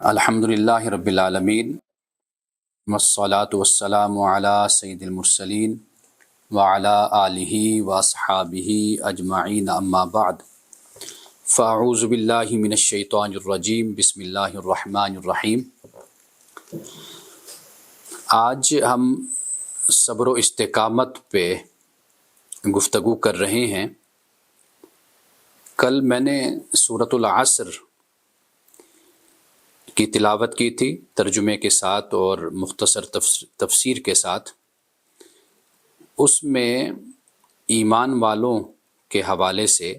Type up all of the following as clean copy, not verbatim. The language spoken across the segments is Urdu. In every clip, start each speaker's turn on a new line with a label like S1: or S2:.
S1: الحمدللہ رب العالمین والصلاة والسلام علی سید المرسلین وعلی آلہ واصحابہ اجمعین اما بعد فاعوذ باللہ من الشیطان الرجیم بسم اللہ الرحمن الرحیم۔ آج ہم صبر و استقامت پہ گفتگو کر رہے ہیں۔ کل میں نے سورۃ العصر کی تلاوت کی تھی ترجمے کے ساتھ اور مختصر تفسیر کے ساتھ۔ اس میں ایمان والوں کے حوالے سے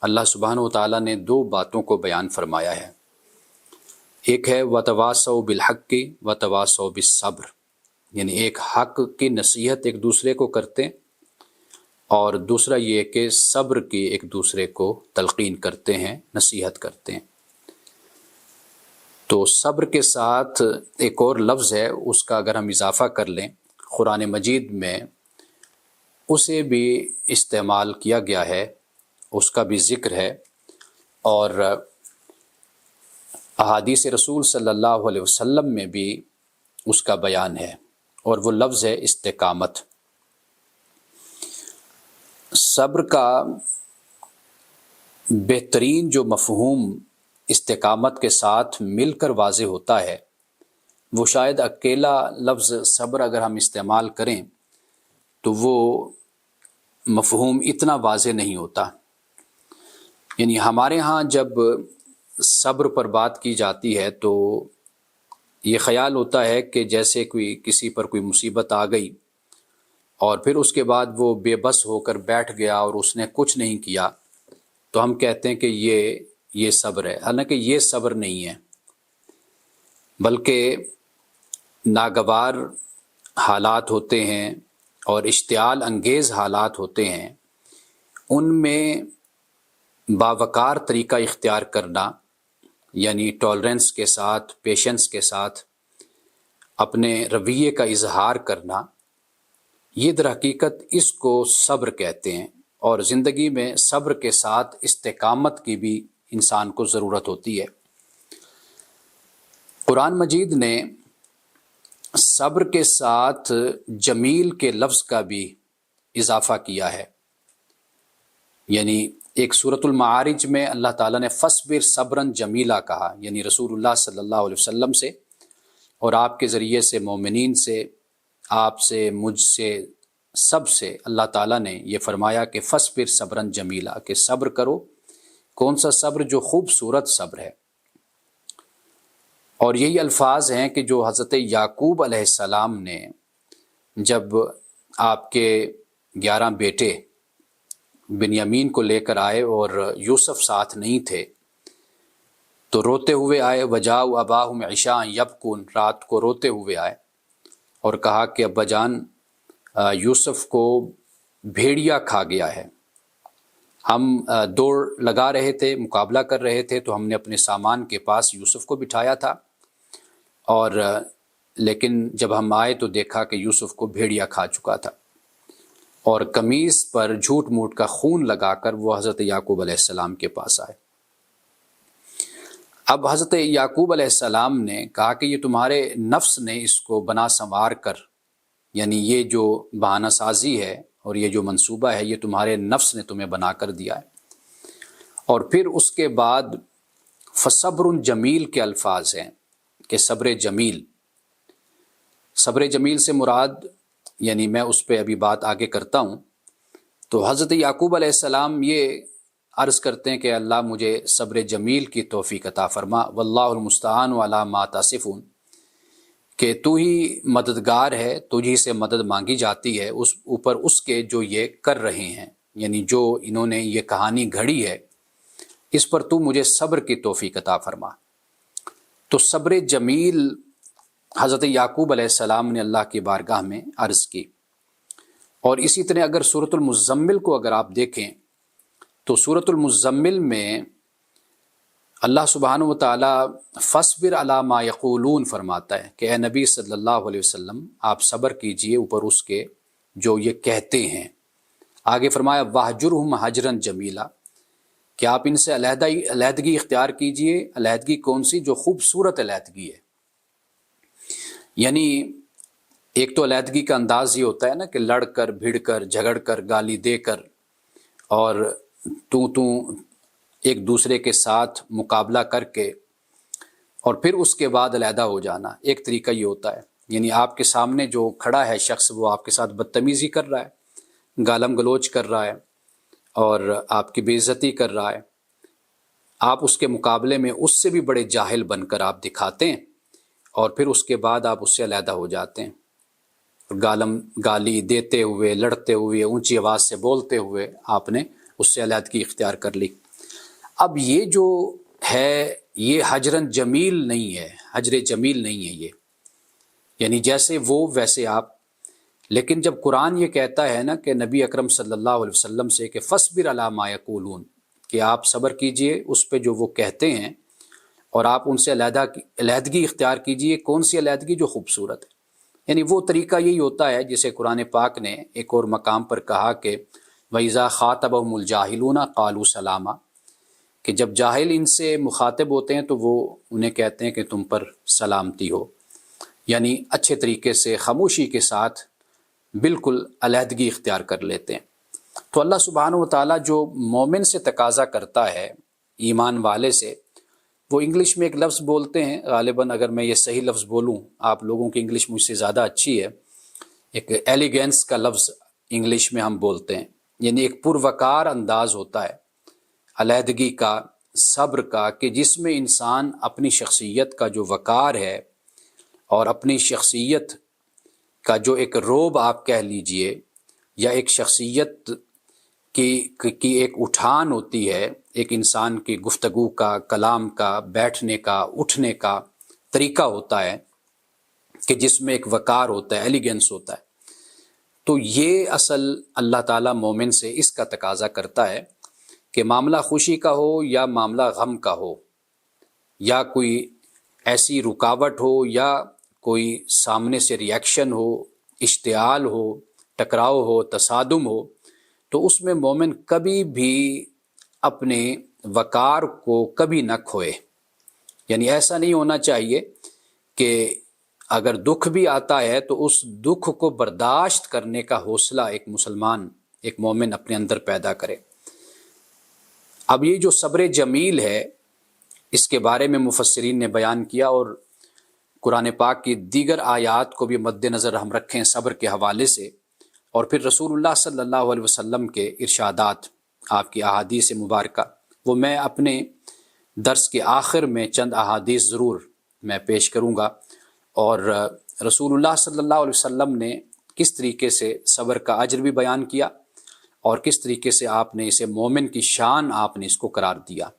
S1: اللہ سبحانہ و تعالیٰ نے دو باتوں کو بیان فرمایا ہے۔ ایک ہے وَتَوَاصَوْا بِالْحَقِّ وَتَوَاصَوْا بِالصَّبْرِ، یعنی ایک حق کی نصیحت ایک دوسرے کو کرتے ہیں، اور دوسرا یہ کہ صبر کی ایک دوسرے کو تلقین کرتے ہیں، نصیحت کرتے ہیں۔ تو صبر کے ساتھ ایک اور لفظ ہے، اس کا اگر ہم اضافہ کر لیں قرآن مجید میں اسے بھی استعمال کیا گیا ہے، اس کا بھی ذکر ہے، اور احادیث رسول صلی اللہ علیہ وسلم میں بھی اس کا بیان ہے، اور وہ لفظ ہے استقامت۔ صبر کا بہترین جو مفہوم استقامت کے ساتھ مل کر واضح ہوتا ہے، وہ شاید اکیلا لفظ صبر اگر ہم استعمال کریں تو وہ مفہوم اتنا واضح نہیں ہوتا۔ یعنی ہمارے ہاں جب صبر پر بات کی جاتی ہے تو یہ خیال ہوتا ہے کہ جیسے کسی پر کوئی مصیبت آ گئی اور پھر اس کے بعد وہ بے بس ہو کر بیٹھ گیا اور اس نے کچھ نہیں کیا، تو ہم کہتے ہیں کہ یہ صبر ہے۔ حالانکہ یہ صبر نہیں ہے، بلکہ ناگوار حالات ہوتے ہیں اور اشتعال انگیز حالات ہوتے ہیں، ان میں باوقار طریقہ اختیار کرنا، یعنی ٹالرنس کے ساتھ، پیشنس کے ساتھ اپنے رویے کا اظہار کرنا، یہ در حقیقت اس کو صبر کہتے ہیں۔ اور زندگی میں صبر کے ساتھ استقامت کی بھی انسان کو ضرورت ہوتی ہے۔ قرآن مجید نے صبر کے ساتھ جمیل کے لفظ کا بھی اضافہ کیا ہے، یعنی ایک سورۃ المعارج میں اللہ تعالیٰ نے فَاصْبِرْ صَبْرًا جَمِيلًا کہا، یعنی رسول اللہ صلی اللہ علیہ وسلم سے اور آپ کے ذریعے سے مومنین سے، آپ سے، مجھ سے، سب سے اللہ تعالیٰ نے یہ فرمایا کہ فَاصْبِرْ صَبْرًا جَمِيلًا، کہ صبر کرو۔ کون سا صبر؟ جو خوبصورت صبر ہے۔ اور یہی الفاظ ہیں کہ جو حضرت یعقوب علیہ السلام نے جب آپ کے 11 بیٹے بنیامین کو لے کر آئے اور یوسف ساتھ نہیں تھے تو روتے ہوئے آئے، وجاؤ اباہم عشاء یبکون، رات کو روتے ہوئے آئے اور کہا کہ ابا جان یوسف کو بھیڑیا کھا گیا ہے۔ ہم دوڑ لگا رہے تھے، مقابلہ کر رہے تھے، تو ہم نے اپنے سامان کے پاس یوسف کو بٹھایا تھا، اور لیکن جب ہم آئے تو دیکھا کہ یوسف کو بھیڑیا کھا چکا تھا، اور قمیص پر جھوٹ موٹ کا خون لگا کر وہ حضرت یعقوب علیہ السلام کے پاس آئے۔ اب حضرت یعقوب علیہ السلام نے کہا کہ یہ تمہارے نفس نے اس کو بنا سنوار کر، یعنی یہ جو بہانہ سازی ہے اور یہ جو منصوبہ ہے یہ تمہارے نفس نے تمہیں بنا کر دیا ہے۔ اور پھر اس کے بعد فصبر جمیل کے الفاظ ہیں کہ صبر جمیل۔ صبر جمیل سے مراد، یعنی میں اس پہ ابھی بات آگے کرتا ہوں، تو حضرت یعقوب علیہ السلام یہ عرض کرتے ہیں کہ اللہ مجھے صبر جمیل کی توفیق عطا فرما، واللہ المستعان علی ما تصفون، کہ تو ہی مددگار ہے، تجھی سے مدد مانگی جاتی ہے اس اوپر اس کے جو یہ کر رہے ہیں، یعنی جو انہوں نے یہ کہانی گھڑی ہے، اس پر تو مجھے صبر کی توفیق عطا فرما۔ تو صبر جمیل حضرت یعقوب علیہ السلام نے اللہ کی بارگاہ میں عرض کی۔ اور اسی طرح اگر سورۃ المزمل کو اگر آپ دیکھیں تو سورۃ المزمل میں اللہ سبحانہ و تعالیٰ فَاصْبِرْ عَلَىٰ مَا يَقُولُونَ فرماتا ہے کہ اے نبی صلی اللہ علیہ وسلم آپ صبر کیجئے اوپر اس کے جو یہ کہتے ہیں۔ آگے فرمایا وَاہْجُرْهُمْ هَجْرًا جَمِيلًا، کہ آپ ان سے علیحدگی اختیار کیجئے۔ علیحدگی کون سی؟ جو خوبصورت علیحدگی ہے۔ یعنی ایک تو علیحدگی کا انداز یہ ہوتا ہے نا کہ لڑ کر، بھیڑ کر، جھگڑ کر، گالی دے کر، اور تو ایک دوسرے کے ساتھ مقابلہ کر کے اور پھر اس کے بعد علیحدہ ہو جانا۔ ایک طریقہ یہ ہوتا ہے، یعنی آپ کے سامنے جو کھڑا ہے شخص، وہ آپ کے ساتھ بدتمیزی کر رہا ہے، گالم گلوچ کر رہا ہے اور آپ کی بے عزتی کر رہا ہے، آپ اس کے مقابلے میں اس سے بھی بڑے جاہل بن کر آپ دکھاتے ہیں، اور پھر اس کے بعد آپ اس سے علیحدہ ہو جاتے ہیں، گالی دیتے ہوئے، لڑتے ہوئے، اونچی آواز سے بولتے ہوئے آپ نے اس سے علیحدگی اختیار کر لی۔ اب یہ جو ہے یہ حجرن جمیل نہیں ہے، حجر جمیل نہیں ہے یہ، یعنی جیسے وہ ویسے آپ۔ لیکن جب قرآن یہ کہتا ہے نا کہ نبی اکرم صلی اللہ علیہ وسلم سے کہ فاصبر علی ما یقولون، کہ آپ صبر کیجئے اس پہ جو وہ کہتے ہیں، اور آپ ان سے علیحدگی اختیار کیجئے۔ کون سی علیحدگی؟ جو خوبصورت ہے۔ یعنی وہ طریقہ یہی ہوتا ہے جسے قرآن پاک نے ایک اور مقام پر کہا کہ وَإِذَا خَاطَبَهُمُ الْجَاهِلُونَ قَالُوا سَلَامًا، کہ جب جاہل ان سے مخاطب ہوتے ہیں تو وہ انہیں کہتے ہیں کہ تم پر سلامتی ہو، یعنی اچھے طریقے سے خاموشی کے ساتھ بالکل علیحدگی اختیار کر لیتے ہیں۔ تو اللہ سبحانہ و تعالیٰ جو مومن سے تقاضا کرتا ہے، ایمان والے سے، وہ انگلش میں ایک لفظ بولتے ہیں، غالباً اگر میں یہ صحیح لفظ بولوں، آپ لوگوں کی انگلش مجھ سے زیادہ اچھی ہے، ایک ایلیگینس کا لفظ انگلش میں ہم بولتے ہیں، یعنی ایک پروقار انداز ہوتا ہے علیحدگی کا، صبر کا، کہ جس میں انسان اپنی شخصیت کا جو وقار ہے اور اپنی شخصیت کا جو ایک روب آپ کہہ لیجئے، یا ایک شخصیت کی ایک اٹھان ہوتی ہے، ایک انسان کی گفتگو کا، کلام کا، بیٹھنے کا، اٹھنے کا طریقہ ہوتا ہے کہ جس میں ایک وقار ہوتا ہے، ایلیگنس ہوتا ہے۔ تو یہ اصل اللہ تعالیٰ مومن سے اس کا تقاضا کرتا ہے کہ معاملہ خوشی کا ہو یا معاملہ غم کا ہو، یا کوئی ایسی رکاوٹ ہو یا کوئی سامنے سے ریاکشن ہو، اشتعال ہو، ٹکراؤ ہو، تصادم ہو، تو اس میں مومن کبھی بھی اپنے وقار کو کبھی نہ کھوئے۔ یعنی ایسا نہیں ہونا چاہیے کہ اگر دکھ بھی آتا ہے تو اس دکھ کو برداشت کرنے کا حوصلہ ایک مسلمان، ایک مومن اپنے اندر پیدا کرے۔ اب یہ جو صبر جمیل ہے، اس کے بارے میں مفسرین نے بیان کیا، اور قرآن پاک کی دیگر آیات کو بھی مد نظر ہم رکھیں صبر کے حوالے سے، اور پھر رسول اللہ صلی اللہ علیہ وسلم کے ارشادات، آپ کی احادیث مبارکہ، وہ میں اپنے درس کے آخر میں چند احادیث ضرور میں پیش کروں گا، اور رسول اللہ صلی اللہ علیہ وسلم نے کس طریقے سے صبر کا اجر بھی بیان کیا، اور کس طریقے سے آپ نے اسے مومن کی شان آپ نے اس کو قرار دیا۔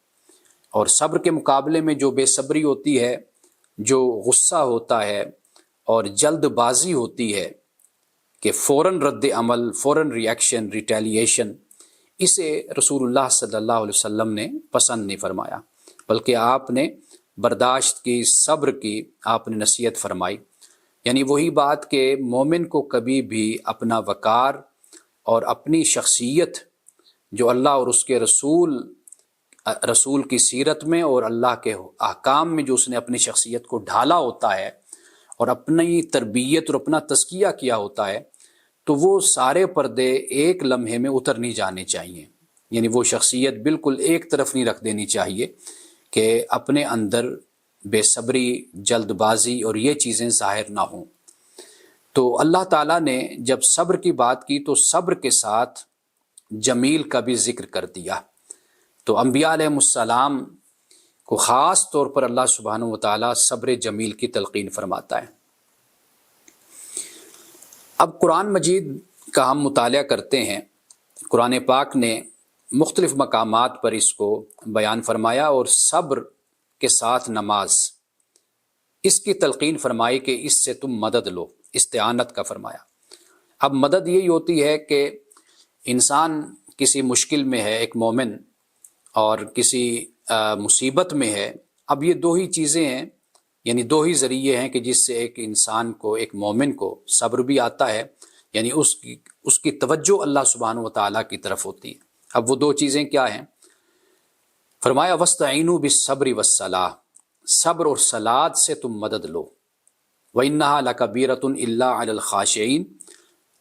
S1: اور صبر کے مقابلے میں جو بے صبری ہوتی ہے، جو غصہ ہوتا ہے اور جلد بازی ہوتی ہے کہ فوراً رد عمل، فوراً ریاکشن، ریٹیلیشن، اسے رسول اللہ صلی اللہ علیہ وسلم نے پسند نہیں فرمایا، بلکہ آپ نے برداشت کی، صبر کی آپ نے نصیحت فرمائی۔ یعنی وہی بات کہ مومن کو کبھی بھی اپنا وقار اور اپنی شخصیت جو اللہ اور اس کے رسول کی سیرت میں اور اللہ کے احکام میں جو اس نے اپنی شخصیت کو ڈھالا ہوتا ہے اور اپنی تربیت اور اپنا تزکیہ کیا ہوتا ہے، تو وہ سارے پردے ایک لمحے میں اتر نہیں جانے چاہیے۔ یعنی وہ شخصیت بالکل ایک طرف نہیں رکھ دینی چاہیے کہ اپنے اندر بے صبری، جلد بازی اور یہ چیزیں ظاہر نہ ہوں۔ تو اللہ تعالیٰ نے جب صبر کی بات کی تو صبر کے ساتھ جمیل کا بھی ذکر کر دیا۔ تو انبیاء علیہ السلام کو خاص طور پر اللہ سبحانہ و تعالیٰ صبر جمیل کی تلقین فرماتا ہے۔ اب قرآن مجید کا ہم مطالعہ کرتے ہیں، قرآن پاک نے مختلف مقامات پر اس کو بیان فرمایا، اور صبر کے ساتھ نماز، اس کی تلقین فرمائی کہ اس سے تم مدد لو، استعانت کا فرمایا۔ اب مدد یہی ہوتی ہے کہ انسان کسی مشکل میں ہے، ایک مومن، اور کسی مصیبت میں ہے۔ اب یہ دو ہی چیزیں ہیں، یعنی دو ہی ذریعے ہیں کہ جس سے ایک انسان کو، ایک مومن کو صبر بھی آتا ہے، یعنی اس کی توجہ اللہ سبحانہ و تعالیٰ کی طرف ہوتی ہے۔ اب وہ دو چیزیں کیا ہیں؟ فرمایا وَاسْتَعِینُوا بِالصَّبْرِ وَالصَّلَاةِ، صبر اور صلات سے تم مدد لو، وَإِنَّهَا لَكَبِیرَةٌ إِلَّا عَلَى الْخَاشِعِینَ،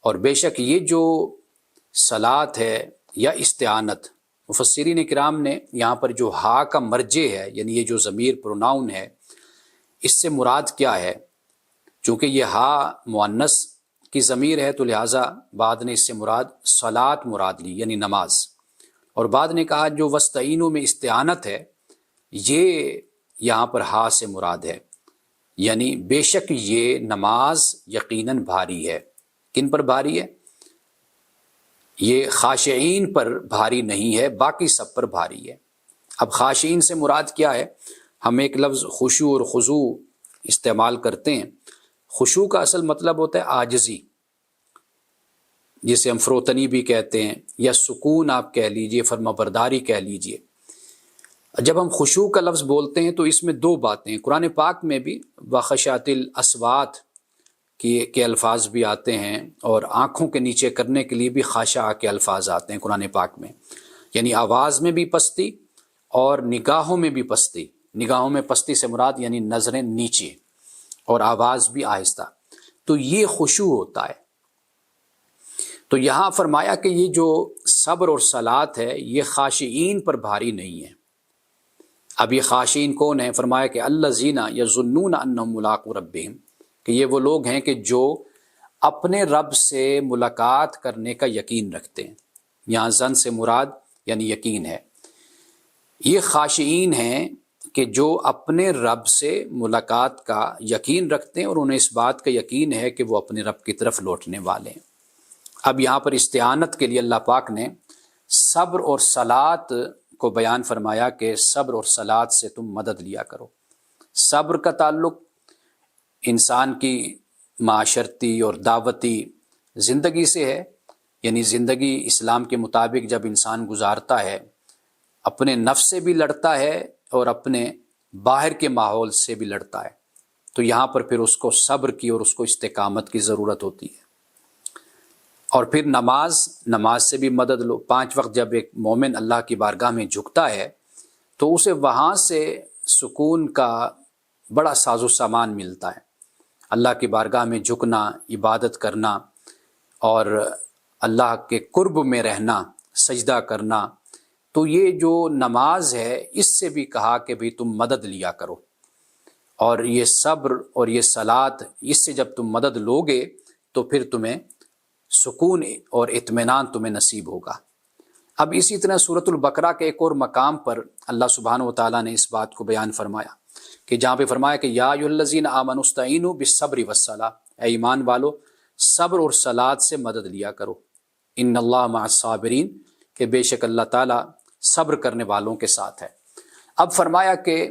S1: اور بے شک یہ جو صلات ہے یا استعانت، مفسرین کرام نے یہاں پر جو ہا کا مرجع ہے، یعنی یہ جو ضمیر پروناؤن ہے، اس سے مراد کیا ہے؟ چونکہ یہ ہا مؤنث کی ضمیر ہے تو لہٰذا بعد نے اس سے مراد صلات مراد لی، یعنی نماز، اور بعد نے کہا جو وسطینوں میں استعانت ہے یہ یہاں پر ہا سے مراد ہے، یعنی بے شک یہ نماز یقیناً بھاری ہے۔ کن پر بھاری ہے؟ یہ خاشعین پر بھاری نہیں ہے، باقی سب پر بھاری ہے۔ اب خاشعین سے مراد کیا ہے؟ ہم ایک لفظ خشوع اور خضوع استعمال کرتے ہیں۔ خشوع کا اصل مطلب ہوتا ہے عاجزی، جسے ہم فروتنی بھی کہتے ہیں، یا سکون آپ کہہ لیجئے، فرمانبرداری کہہ لیجئے۔ جب ہم خشوع کا لفظ بولتے ہیں تو اس میں دو باتیں ہیں۔ قرآن پاک میں بھی وخشعت الاصوات کے الفاظ بھی آتے ہیں، اور آنکھوں کے نیچے کرنے کے لیے بھی خاشعہ کے الفاظ آتے ہیں قرآن پاک میں، یعنی آواز میں بھی پستی اور نگاہوں میں بھی پستی۔ نگاہوں میں پستی سے مراد یعنی نظریں نیچے اور آواز بھی آہستہ، تو یہ خشوع ہوتا ہے۔ تو یہاں فرمایا کہ یہ جو صبر اور صلات ہے یہ خاشعین پر بھاری نہیں ہے۔ اب یہ خاشعین کون ہیں؟ فرمایا کہ الذین یظنون انہم ملاقو ربہم، کہ یہ وہ لوگ ہیں کہ جو اپنے رب سے ملاقات کرنے کا یقین رکھتے ہیں۔ یہاں ظن سے مراد یعنی یقین ہے۔ یہ خاشعین ہیں کہ جو اپنے رب سے ملاقات کا یقین رکھتے ہیں اور انہیں اس بات کا یقین ہے کہ وہ اپنے رب کی طرف لوٹنے والے ہیں۔ اب یہاں پر استعانت کے لیے اللہ پاک نے صبر اور صلات کو بیان فرمایا کہ صبر اور صلات سے تم مدد لیا کرو۔ صبر کا تعلق انسان کی معاشرتی اور دعوتی زندگی سے ہے، یعنی زندگی اسلام کے مطابق جب انسان گزارتا ہے، اپنے نفس سے بھی لڑتا ہے اور اپنے باہر کے ماحول سے بھی لڑتا ہے، تو یہاں پر پھر اس کو صبر کی اور اس کو استقامت کی ضرورت ہوتی ہے۔ اور پھر نماز سے بھی مدد لو۔ 5 وقت جب ایک مومن اللہ کی بارگاہ میں جھکتا ہے تو اسے وہاں سے سکون کا بڑا ساز و سامان ملتا ہے۔ اللہ کی بارگاہ میں جھکنا، عبادت کرنا اور اللہ کے قرب میں رہنا، سجدہ کرنا، تو یہ جو نماز ہے اس سے بھی کہا کہ بھی تم مدد لیا کرو، اور یہ صبر اور یہ صلات، اس سے جب تم مدد لوگے تو پھر تمہیں سکون اور اطمینان تمہیں نصیب ہوگا۔ اب اسی طرح سورۃ البقرہ کے ایک اور مقام پر اللہ سبحانہ و تعالیٰ نے اس بات کو بیان فرمایا کہ جہاں پہ فرمایا کہ یا ایھا الذین آمنوا استعینوا بالصبر والصلاۃ، اے ایمان والو صبر اور صلات سے مدد لیا کرو، ان اللہ مع الصابرین، کہ بے شک اللہ تعالیٰ صبر کرنے والوں کے ساتھ ہے۔ اب فرمایا کہ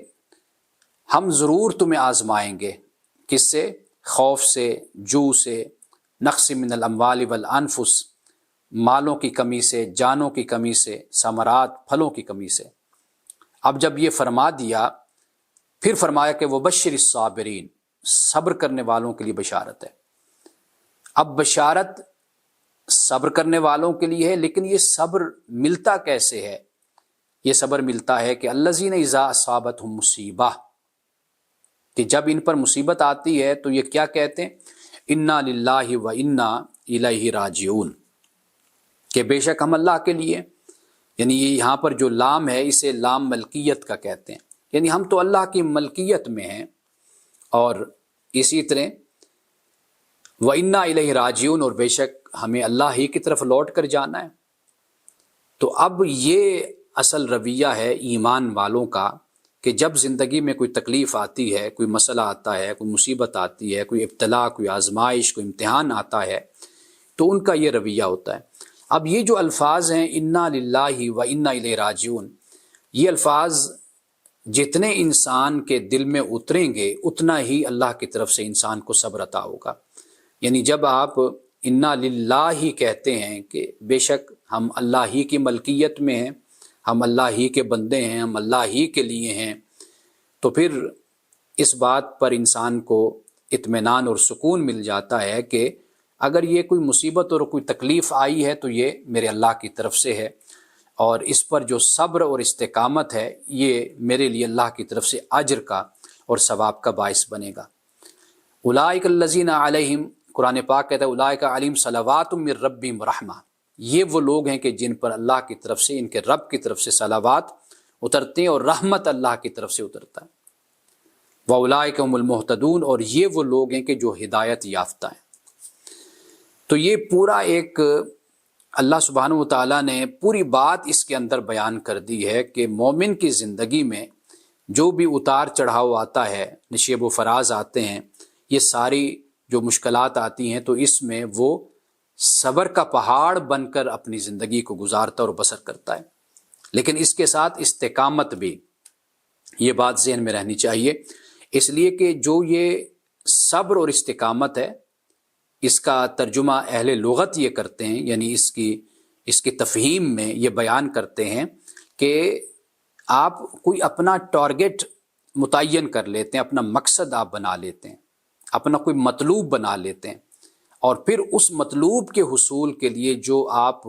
S1: ہم ضرور تمہیں آزمائیں گے، کس سے؟ خوف سے، جو سے، نقص من الاموال والانفس، مالوں کی کمی سے، جانوں کی کمی سے، ثمرات، پھلوں کی کمی سے۔ اب جب یہ فرما دیا پھر فرمایا کہ وبشر الصابرین، صبر کرنے والوں کے لیے بشارت ہے۔ اب بشارت صبر کرنے والوں کے لیے ہے، لیکن یہ صبر ملتا کیسے ہے؟ یہ صبر ملتا ہے کہ الذین اذا اصابتہم مصیبہ، کہ جب ان پر مصیبت آتی ہے تو یہ کیا کہتے ہیں؟ انا للہ و انا الیہ راجعون، کہ بے شک ہم اللہ کے لیے، یعنی یہ یہاں پر جو لام ہے اسے لام ملکیت کا کہتے ہیں، یعنی ہم تو اللہ کی ملکیت میں ہیں، اور اسی طرح وَإِنَّا إِلَيْهِ رَاجِعُونَ، اور بے شک ہمیں اللہ ہی کی طرف لوٹ کر جانا ہے۔ تو اب یہ اصل رویہ ہے ایمان والوں کا کہ جب زندگی میں کوئی تکلیف آتی ہے، کوئی مسئلہ آتا ہے، کوئی مصیبت آتی ہے، کوئی ابتلا، کوئی آزمائش، کوئی امتحان آتا ہے، تو ان کا یہ رویہ ہوتا ہے۔ اب یہ جو الفاظ ہیں انا للہ و انا الیہ راجعون، یہ الفاظ جتنے انسان کے دل میں اتریں گے اتنا ہی اللہ کی طرف سے انسان کو صبر عطا ہوگا۔ یعنی جب آپ انا للہ ہی کہتے ہیں کہ بے شک ہم اللہ ہی کی ملکیت میں ہیں، ہم اللہ ہی کے بندے ہیں، ہم اللہ ہی کے لیے ہیں، تو پھر اس بات پر انسان کو اطمینان اور سکون مل جاتا ہے کہ اگر یہ کوئی مصیبت اور کوئی تکلیف آئی ہے تو یہ میرے اللہ کی طرف سے ہے، اور اس پر جو صبر اور استقامت ہے یہ میرے لیے اللہ کی طرف سے اجر کا اور ثواب کا باعث بنے گا۔ اولئک الذین علیہم، قرآن پاک کہتا ہے اولئک علیہم صلوات من ربہم رحمہ، یہ وہ لوگ ہیں کہ جن پر اللہ کی طرف سے، ان کے رب کی طرف سے صلوات اترتے ہیں اور رحمت اللہ کی طرف سے اترتا ہے۔ وَأُولَٰئِكَ هُمُ الْمُهْتَدُونَ، اور یہ وہ لوگ ہیں کہ جو ہدایت یافتہ ہیں۔ تو یہ پورا ایک اللہ سبحانہ و تعالیٰ نے پوری بات اس کے اندر بیان کر دی ہے کہ مومن کی زندگی میں جو بھی اتار چڑھاؤ آتا ہے، نشیب و فراز آتے ہیں، یہ ساری جو مشکلات آتی ہیں، تو اس میں وہ صبر کا پہاڑ بن کر اپنی زندگی کو گزارتا اور بسر کرتا ہے، لیکن اس کے ساتھ استقامت بھی، یہ بات ذہن میں رہنی چاہیے، اس لیے کہ جو یہ صبر اور استقامت ہے، اس کا ترجمہ اہل لغت یہ کرتے ہیں، یعنی اس کی تفہیم میں یہ بیان کرتے ہیں کہ آپ کوئی اپنا ٹارگٹ متعین کر لیتے ہیں، اپنا مقصد آپ بنا لیتے ہیں، اپنا کوئی مطلوب بنا لیتے ہیں، اور پھر اس مطلوب کے حصول کے لیے جو آپ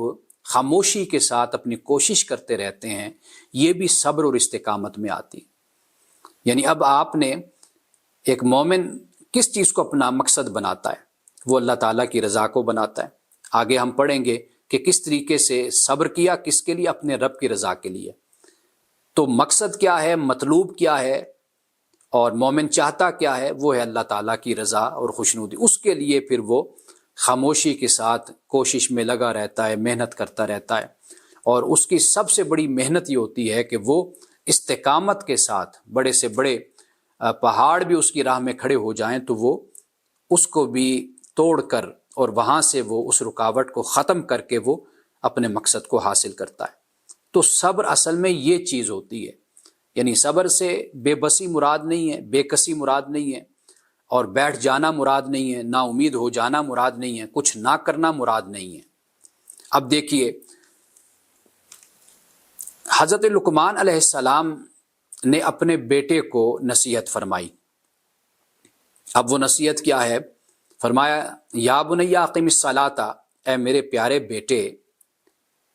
S1: خاموشی کے ساتھ اپنی کوشش کرتے رہتے ہیں، یہ بھی صبر اور استقامت میں آتی۔ یعنی اب آپ نے، ایک مومن کس چیز کو اپنا مقصد بناتا ہے؟ وہ اللہ تعالیٰ کی رضا کو بناتا ہے۔ آگے ہم پڑھیں گے کہ کس طریقے سے صبر کیا، کس کے لیے؟ اپنے رب کی رضا کے لیے۔ تو مقصد کیا ہے، مطلوب کیا ہے، اور مومن چاہتا کیا ہے؟ وہ ہے اللہ تعالیٰ کی رضا اور خوشنودی۔ اس کے لیے پھر وہ خاموشی کے ساتھ کوشش میں لگا رہتا ہے، محنت کرتا رہتا ہے، اور اس کی سب سے بڑی محنت یہ ہوتی ہے کہ وہ استقامت کے ساتھ، بڑے سے بڑے پہاڑ بھی اس کی راہ میں کھڑے ہو جائیں تو وہ اس کو بھی توڑ کر اور وہاں سے وہ اس رکاوٹ کو ختم کر کے وہ اپنے مقصد کو حاصل کرتا ہے۔ تو صبر اصل میں یہ چیز ہوتی ہے، یعنی صبر سے بے بسی مراد نہیں ہے، بے کسی مراد نہیں ہے، اور بیٹھ جانا مراد نہیں ہے، نا امید ہو جانا مراد نہیں ہے، کچھ نہ کرنا مراد نہیں ہے۔ اب دیکھیے، حضرت لقمان علیہ السلام نے اپنے بیٹے کو نصیحت فرمائی۔ اب وہ نصیحت کیا ہے؟ فرمایا یا بنی اقم الصلاۃ، اے میرے پیارے بیٹے۔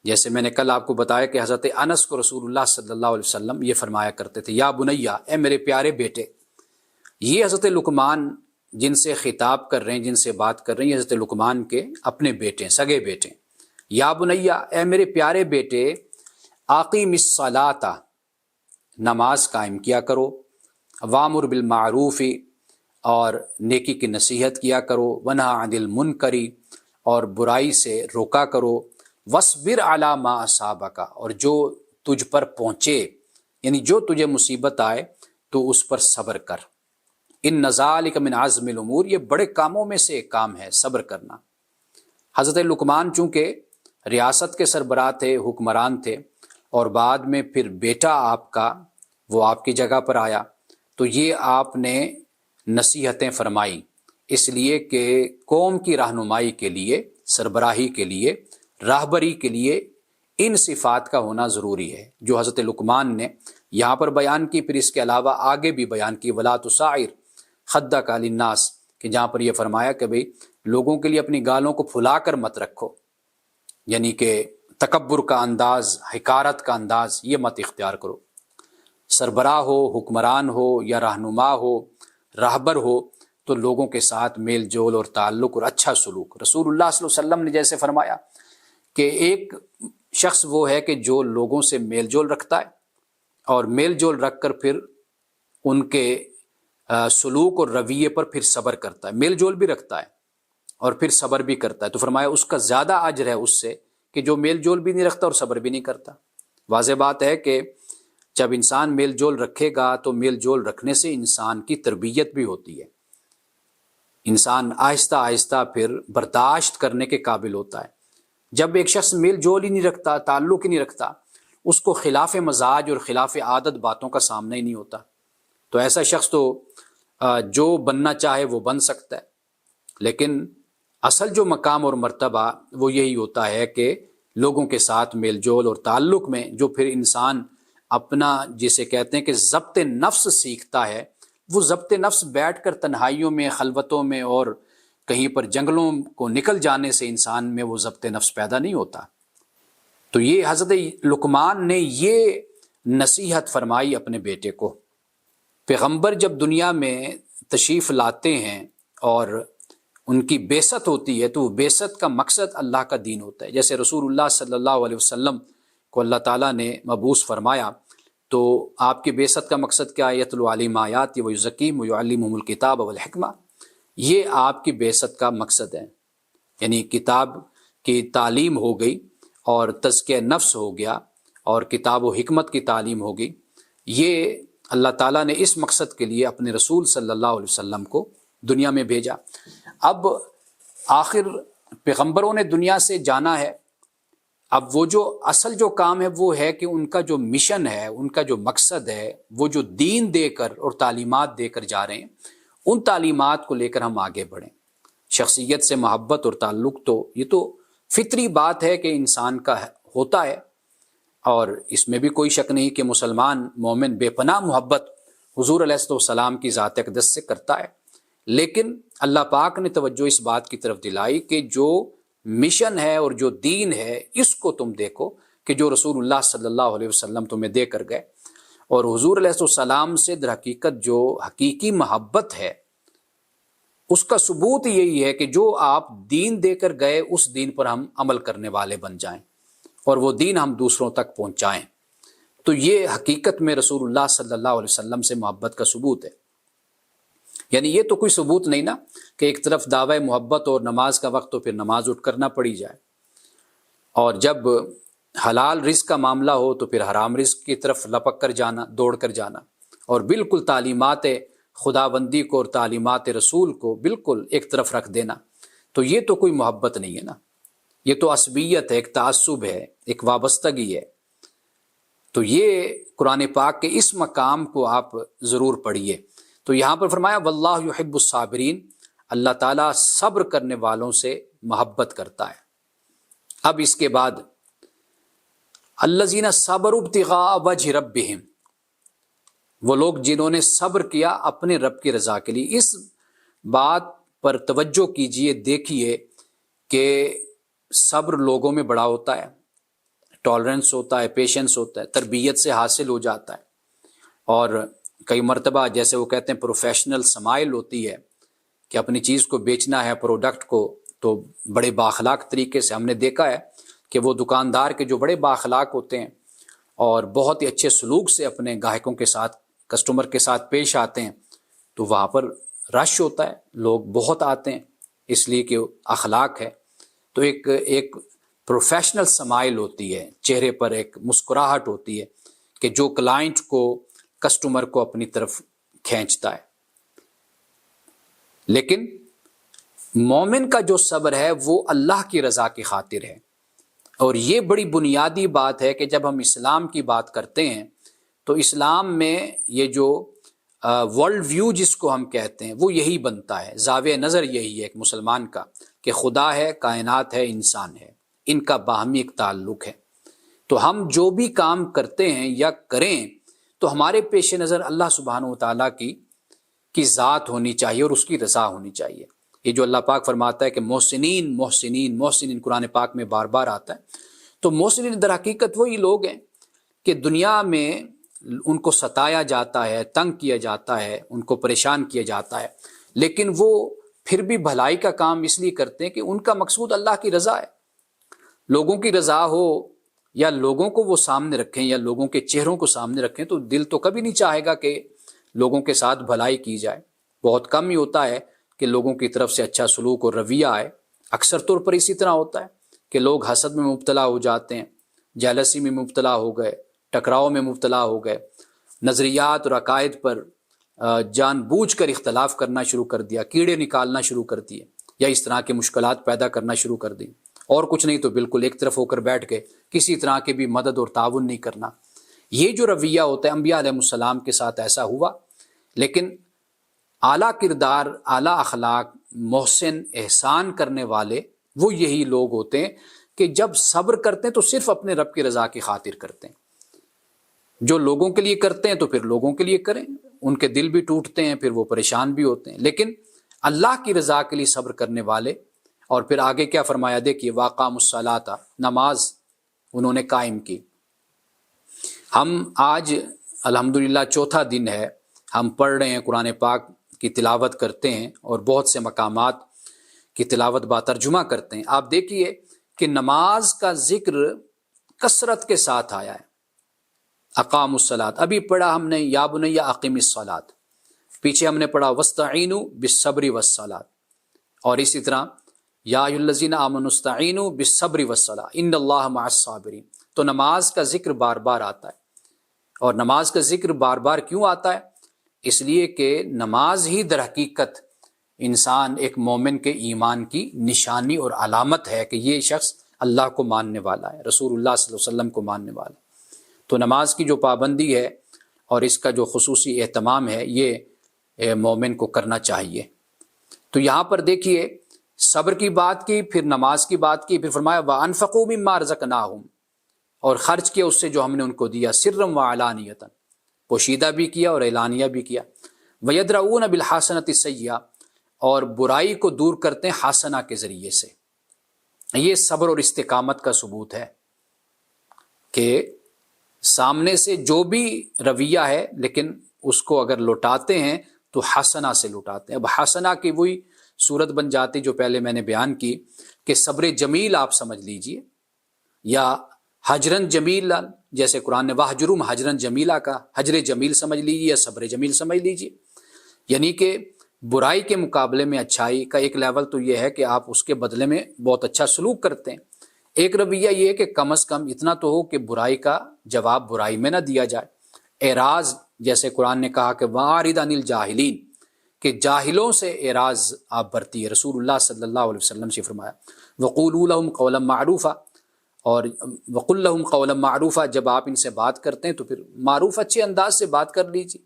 S1: جیسے میں نے کل آپ کو بتایا کہ حضرت انس کو رسول اللہ صلی اللہ علیہ وسلم یہ فرمایا کرتے تھے، یا بنیا، اے میرے پیارے بیٹے۔ یہ حضرت لقمان جن سے خطاب کر رہے ہیں، جن سے بات کر رہے ہیں، حضرت لقمان کے اپنے بیٹے، سگے بیٹے۔ یا بنیا، اے میرے پیارے بیٹے، اقیم الصلاۃ، نماز قائم کیا کرو، وامر بالمعروف، اور نیکی کی نصیحت کیا کرو، ونہا عن المنکر، اور برائی سے روکا کرو، وصبر علی ما اصابک، اور جو تجھ پر پہنچے، یعنی جو تجھے مصیبت آئے تو اس پر صبر کر۔ ان ذالک من عزم الامور، یہ بڑے کاموں میں سے ایک کام ہے صبر کرنا۔ حضرت لقمان چونکہ ریاست کے سربراہ تھے، حکمران تھے، اور بعد میں پھر بیٹا آپ کا وہ آپ کی جگہ پر آیا، تو یہ آپ نے نصیحتیں فرمائی، اس لیے کہ قوم کی رہنمائی کے لیے، سربراہی کے لیے، راہبری کے لیے ان صفات کا ہونا ضروری ہے جو حضرت لقمان نے یہاں پر بیان کی، پھر اس کے علاوہ آگے بھی بیان کی، ولا تصعر خدک للناس، کہ جہاں پر یہ فرمایا کہ بھئی لوگوں کے لیے اپنی گالوں کو پھلا کر مت رکھو، یعنی کہ تکبر کا انداز، حکارت کا انداز یہ مت اختیار کرو۔ سربراہ ہو، حکمران ہو، یا رہنما ہو، راہبر ہو، تو لوگوں کے ساتھ میل جول اور تعلق اور اچھا سلوک۔ رسول اللہ صلی اللہ علیہ وسلم نے جیسے فرمایا کہ ایک شخص وہ ہے کہ جو لوگوں سے میل جول رکھتا ہے، اور میل جول رکھ کر پھر ان کے سلوک اور رویے پر پھر صبر کرتا ہے، میل جول بھی رکھتا ہے اور پھر صبر بھی کرتا ہے، تو فرمایا اس کا زیادہ اجر ہے اس سے کہ جو میل جول بھی نہیں رکھتا اور صبر بھی نہیں کرتا۔ واضح بات ہے کہ جب انسان میل جول رکھے گا تو میل جول رکھنے سے انسان کی تربیت بھی ہوتی ہے، انسان آہستہ آہستہ پھر برداشت کرنے کے قابل ہوتا ہے۔ جب ایک شخص میل جول ہی نہیں رکھتا، تعلق ہی نہیں رکھتا، اس کو خلاف مزاج اور خلاف عادت باتوں کا سامنا ہی نہیں ہوتا، تو ایسا شخص تو جو بننا چاہے وہ بن سکتا ہے، لیکن اصل جو مقام اور مرتبہ وہ یہی ہوتا ہے کہ لوگوں کے ساتھ میل جول اور تعلق میں جو پھر انسان اپنا جسے کہتے ہیں کہ ضبط نفس سیکھتا ہے، وہ ضبط نفس بیٹھ کر تنہائیوں میں، خلوتوں میں اور کہیں پر جنگلوں کو نکل جانے سے انسان میں وہ ضبط نفس پیدا نہیں ہوتا۔ تو یہ حضرت لقمان نے یہ نصیحت فرمائی اپنے بیٹے کو۔ پیغمبر جب دنیا میں تشریف لاتے ہیں اور ان کی بعثت ہوتی ہے تو وہ بعثت کا مقصد اللہ کا دین ہوتا ہے۔ جیسے رسول اللہ صلی اللہ علیہ وسلم کو اللہ تعالیٰ نے مبعوث فرمایا تو آپ کی بعثت کا مقصد کیا ہے؟ یتلو علیہم آیات ویزکیہم ویعلمہم الکتاب والحکمہ، یہ آپ کی بعثت کا مقصد ہے۔ یعنی کتاب کی تعلیم ہو گئی اور تزکیہ نفس ہو گیا اور کتاب و حکمت کی تعلیم ہو گئی۔ یہ اللہ تعالیٰ نے اس مقصد کے لیے اپنے رسول صلی اللہ علیہ وسلم کو دنیا میں بھیجا۔ اب آخر پیغمبروں نے دنیا سے جانا ہے، اب وہ جو اصل جو کام ہے وہ ہے کہ ان کا جو مشن ہے، ان کا جو مقصد ہے، وہ جو دین دے کر اور تعلیمات دے کر جا رہے ہیں، ان تعلیمات کو لے کر ہم آگے بڑھیں۔ شخصیت سے محبت اور تعلق تو یہ تو فطری بات ہے کہ انسان کا ہوتا ہے، اور اس میں بھی کوئی شک نہیں کہ مسلمان مومن بے پناہ محبت حضور علیہ السلام کی ذات اقدس سے کرتا ہے، لیکن اللہ پاک نے توجہ اس بات کی طرف دلائی کہ جو مشن ہے اور جو دین ہے اس کو تم دیکھو کہ جو رسول اللہ صلی اللہ علیہ وسلم تمہیں دے کر گئے۔ اور حضور علیہ السلام سے در حقیقت جو حقیقی محبت ہے اس کا ثبوت یہی ہے کہ جو آپ دین دے کر گئے اس دین پر ہم عمل کرنے والے بن جائیں اور وہ دین ہم دوسروں تک پہنچائیں۔ تو یہ حقیقت میں رسول اللہ صلی اللہ علیہ وسلم سے محبت کا ثبوت ہے۔ یعنی یہ تو کوئی ثبوت نہیں نا کہ ایک طرف دعوی محبت اور نماز کا وقت تو پھر نماز اٹھ کرنا پڑی جائے، اور جب حلال رزق کا معاملہ ہو تو پھر حرام رزق کی طرف لپک کر جانا، دوڑ کر جانا، اور بالکل تعلیمات خداوندی کو اور تعلیمات رسول کو بالکل ایک طرف رکھ دینا۔ تو یہ تو کوئی محبت نہیں ہے نا، یہ تو عصبیت ہے، ایک تعصب ہے، ایک وابستگی ہے۔ تو یہ قرآن پاک کے اس مقام کو آپ ضرور پڑھیے۔ تو یہاں پر فرمایا واللہ یحب الصابرین، اللہ تعالیٰ صبر کرنے والوں سے محبت کرتا ہے۔ اب اس کے بعد الذین صبروا ابتغاء وجہ ربہم، وہ لوگ جنہوں نے صبر کیا اپنے رب کی رضا کے لیے۔ اس بات پر توجہ کیجئے، دیکھیے کہ صبر لوگوں میں بڑا ہوتا ہے، ٹالرنس ہوتا ہے، پیشنس ہوتا ہے، تربیت سے حاصل ہو جاتا ہے، اور کئی مرتبہ جیسے وہ کہتے ہیں پروفیشنل سمائل ہوتی ہے کہ اپنی چیز کو بیچنا ہے، پروڈکٹ کو، تو بڑے بااخلاق طریقے سے ہم نے دیکھا ہے کہ وہ دکاندار کے جو بڑے بااخلاق ہوتے ہیں اور بہت ہی اچھے سلوک سے اپنے گاہکوں کے ساتھ، کسٹمر کے ساتھ پیش آتے ہیں، تو وہاں پر رش ہوتا ہے، لوگ بہت آتے ہیں، اس لیے کہ اخلاق ہے۔ تو ایک پروفیشنل سمائل ہوتی ہے، چہرے پر ایک مسکراہٹ ہوتی ہے کہ جو کلائنٹ کو، کسٹمر کو اپنی طرف کھینچتا ہے۔ لیکن مومن کا جو صبر ہے وہ اللہ کی رضا کی خاطر ہے، اور یہ بڑی بنیادی بات ہے کہ جب ہم اسلام کی بات کرتے ہیں تو اسلام میں یہ جو ورلڈ ویو جس کو ہم کہتے ہیں وہ یہی بنتا ہے، زاویہ نظر یہی ہے ایک مسلمان کا کہ خدا ہے، کائنات ہے، انسان ہے، ان کا باہمی ایک تعلق ہے۔ تو ہم جو بھی کام کرتے ہیں یا کریں تو ہمارے پیش نظر اللہ سبحانہ وتعالیٰ کی ذات ہونی چاہیے اور اس کی رضا ہونی چاہیے۔ یہ جو اللہ پاک فرماتا ہے کہ محسنین محسنین محسنین قرآن پاک میں بار بار آتا ہے، تو محسنین در حقیقت وہی لوگ ہیں کہ دنیا میں ان کو ستایا جاتا ہے، تنگ کیا جاتا ہے، ان کو پریشان کیا جاتا ہے، لیکن وہ پھر بھی بھلائی کا کام اس لیے کرتے ہیں کہ ان کا مقصود اللہ کی رضا ہے۔ لوگوں کی رضا ہو یا لوگوں کو وہ سامنے رکھیں یا لوگوں کے چہروں کو سامنے رکھیں تو دل تو کبھی نہیں چاہے گا کہ لوگوں کے ساتھ بھلائی کی جائے۔ بہت کم ہی ہوتا ہے کہ لوگوں کی طرف سے اچھا سلوک اور رویہ آئے۔ اکثر طور پر اسی طرح ہوتا ہے کہ لوگ حسد میں مبتلا ہو جاتے ہیں، جیلسی میں مبتلا ہو گئے، ٹکراؤ میں مبتلا ہو گئے، نظریات اور عقائد پر جان بوجھ کر اختلاف کرنا شروع کر دیا، کیڑے نکالنا شروع کر دیے، یا اس طرح کے مشکلات پیدا کرنا شروع کر دی، اور کچھ نہیں تو بالکل ایک طرف ہو کر بیٹھ کے کسی طرح کے بھی مدد اور تعاون نہیں کرنا۔ یہ جو رویہ ہوتا ہے انبیاء علیہ السلام کے ساتھ ایسا ہوا، لیکن اعلیٰ کردار، اعلیٰ اخلاق، محسن، احسان کرنے والے وہ یہی لوگ ہوتے ہیں کہ جب صبر کرتے ہیں تو صرف اپنے رب کی رضا کی خاطر کرتے ہیں۔ جو لوگوں کے لیے کرتے ہیں تو پھر لوگوں کے لیے کریں، ان کے دل بھی ٹوٹتے ہیں، پھر وہ پریشان بھی ہوتے ہیں، لیکن اللہ کی رضا کے لیے صبر کرنے والے۔ اور پھر آگے کیا فرمایا دیکھیے، واقاموا الصلاۃ، نماز انہوں نے قائم کی۔ ہم آج الحمدللہ چوتھا دن ہے، ہم پڑھ رہے ہیں قرآن پاک کی تلاوت کرتے ہیں اور بہت سے مقامات کی تلاوت با ترجمہ کرتے ہیں۔ آپ دیکھیے کہ نماز کا ذکر کثرت کے ساتھ آیا ہے۔ اقام الصلاۃ ابھی پڑھا ہم نے، یا بنی اقم الصلاۃ، پیچھے ہم نے پڑھا واستعینوا بالصبر والصلاۃ، اور اسی طرح یا ایھا الذین آمنوا استعینوا بالصبر والصلاۃ ان اللہ مع الصابرین۔ تو نماز کا ذکر بار بار آتا ہے، اور نماز کا ذکر بار بار کیوں آتا ہے؟ اس لیے کہ نماز ہی در حقیقت انسان ایک مومن کے ایمان کی نشانی اور علامت ہے کہ یہ شخص اللہ کو ماننے والا ہے، رسول اللہ صلی اللہ علیہ وسلم کو ماننے والا ہے۔ تو نماز کی جو پابندی ہے اور اس کا جو خصوصی اہتمام ہے یہ مومن کو کرنا چاہیے۔ تو یہاں پر دیکھیے صبر کی بات کی، پھر نماز کی بات کی، پھر فرمایا وَأَنفَقُوا مِمَّا رَزَقْنَاهُمْ، اور خرچ کیا اس سے جو ہم نے ان کو دیا، سرًا وعلانیۃ، پوشیدہ بھی کیا اور اعلانیہ بھی کیا۔ وَيَدْرَؤُونَ بِالْحَسَنَةِ السَّيِّئَةَ، اور برائی کو دور کرتے ہیں حسنہ کے ذریعے سے۔ یہ صبر اور استقامت کا ثبوت ہے کہ سامنے سے جو بھی رویہ ہے لیکن اس کو اگر لوٹاتے ہیں تو حسنہ سے لوٹاتے ہیں۔ اب حسنہ کی وہی صورت بن جاتی جو پہلے میں نے بیان کی کہ صبر جمیل آپ سمجھ لیجئے، یا حجرن جمیل، جیسے قرآن نے وَاحْجُرْهُمْ حجرن جمیلہ کا، حجر جمیل سمجھ لیجئے یا صبر جمیل سمجھ لیجئے، یعنی کہ برائی کے مقابلے میں اچھائی کا ایک لیول تو یہ ہے کہ آپ اس کے بدلے میں بہت اچھا سلوک کرتے ہیں۔ ایک رویہ یہ ہے کہ کم از کم اتنا تو ہو کہ برائی کا جواب برائی میں نہ دیا جائے۔ اعراض، جیسے قرآن نے کہا کہ وَأَعْرِضْ عَنِ الْجَاهِلِينَ، کہ جاہلوں سے اعراض آپ برتی ہے، رسول اللہ صلی اللہ علیہ وسلم سے فرمایا وَقُولُوا لَهُمْ قَوْلًا مَعْرُوفًا، اور وَقُلْ لَهُمْ قَوْلًا مَعْرُوفًا، جب آپ ان سے بات کرتے ہیں تو پھر معروف اچھے انداز سے بات کر لیجیے۔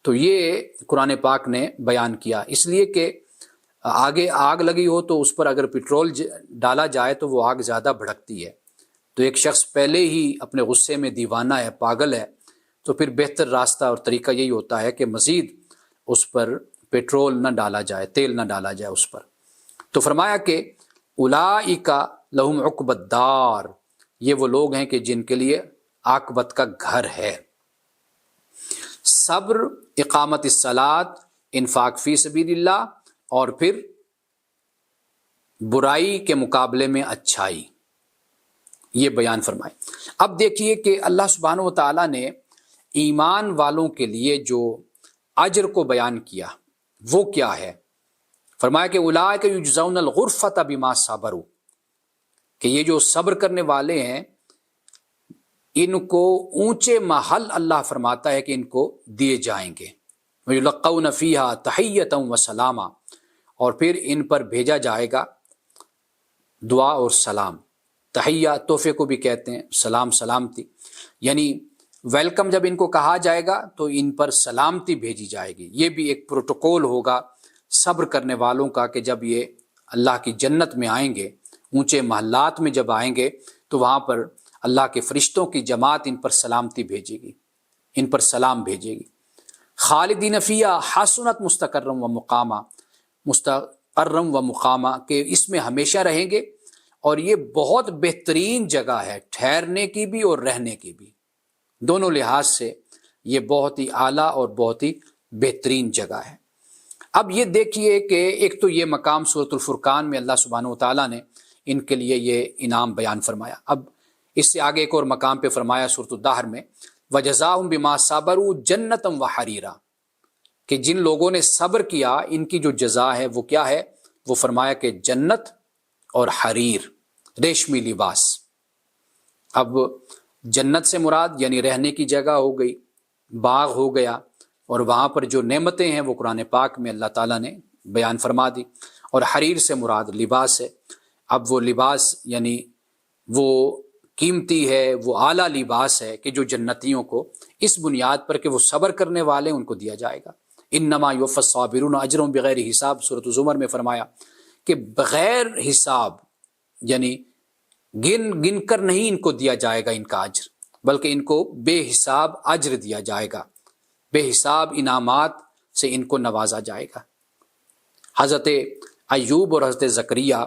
S1: تو یہ قرآن پاک نے بیان کیا، اس لیے کہ آگے آگ لگی ہو تو اس پر اگر پیٹرول ڈالا جائے تو وہ آگ زیادہ بھڑکتی ہے۔ تو ایک شخص پہلے ہی اپنے غصے میں دیوانہ ہے، پاگل ہے، تو پھر بہتر راستہ اور طریقہ یہی ہوتا ہے کہ مزید اس پر پیٹرول نہ ڈالا جائے، تیل نہ ڈالا جائے اس پر۔ تو فرمایا کہ اولئک لہم عقبی الدار، یہ وہ لوگ ہیں کہ جن کے لیے عاقبت کا گھر ہے۔ صبر، اقامت الصلاۃ، انفاق فی سبیل اللہ، اور پھر برائی کے مقابلے میں اچھائی، یہ بیان فرمائے۔ اب دیکھیے کہ اللہ سبحانہ و تعالیٰ نے ایمان والوں کے لیے جو اجر کو بیان کیا وہ کیا ہے؟ فرمایا کہ اولئک یجزون الغرفۃ بما صبروا، کہ یہ جو صبر کرنے والے ہیں ان کو اونچے محل اللہ فرماتا ہے کہ ان کو دیے جائیں گے۔ وَيُلَقَّوْنَ فِيهَا تَحِيَّةً وَسَلَامًا، اور پھر ان پر بھیجا جائے گا دعا اور سلام۔ تحیہ تحفے کو بھی کہتے ہیں، سلام سلامتی، یعنی ویلکم جب ان کو کہا جائے گا تو ان پر سلامتی بھیجی جائے گی۔ یہ بھی ایک پروٹوکول ہوگا صبر کرنے والوں کا کہ جب یہ اللہ کی جنت میں آئیں گے، اونچے محلات میں جب آئیں گے تو وہاں پر اللہ کے فرشتوں کی جماعت ان پر سلامتی بھیجے گی، ان پر سلام بھیجے گی۔ خالدین فیہا حسنت مستقرم و مقامہ، مستقرم و مقامہ، کہ اس میں ہمیشہ رہیں گے، اور یہ بہت بہترین جگہ ہے ٹھہرنے کی بھی اور رہنے کی بھی، دونوں لحاظ سے یہ بہت ہی اعلیٰ اور بہت ہی بہترین جگہ ہے۔ اب یہ دیکھیے کہ ایک تو یہ مقام سورۃ الفرقان میں اللہ سبحانہ و تعالیٰ نے ان کے لیے یہ انعام بیان فرمایا۔ اب اس سے آگے ایک اور مقام پہ فرمایا سورۃ الدہر میں وَجَزَاهُمْ بِمَا صَبَرُوا جَنَّةً وَحَرِيرًا، کہ جن لوگوں نے صبر کیا ان کی جو جزا ہے وہ کیا ہے؟ وہ فرمایا کہ جنت اور حریر، ریشمی لباس۔ اب جنت سے مراد یعنی رہنے کی جگہ ہو گئی، باغ ہو گیا، اور وہاں پر جو نعمتیں ہیں وہ قرآن پاک میں اللہ تعالیٰ نے بیان فرما دی، اور حریر سے مراد لباس ہے۔ اب وہ لباس یعنی وہ قیمتی ہے، وہ اعلیٰ لباس ہے کہ جو جنتیوں کو اس بنیاد پر کہ وہ صبر کرنے والے ان کو دیا جائے گا۔ انما یوفی الصابرون اجرهم بغیر حساب، سورۃ زمر میں فرمایا کہ بغیر حساب، یعنی گن کر نہیں ان کو دیا جائے گا ان کا اجر، بلکہ ان کو بے حساب اجر دیا جائے گا، بے حساب انعامات سے ان کو نوازا جائے گا۔ حضرت ایوب اور حضرت زکریا،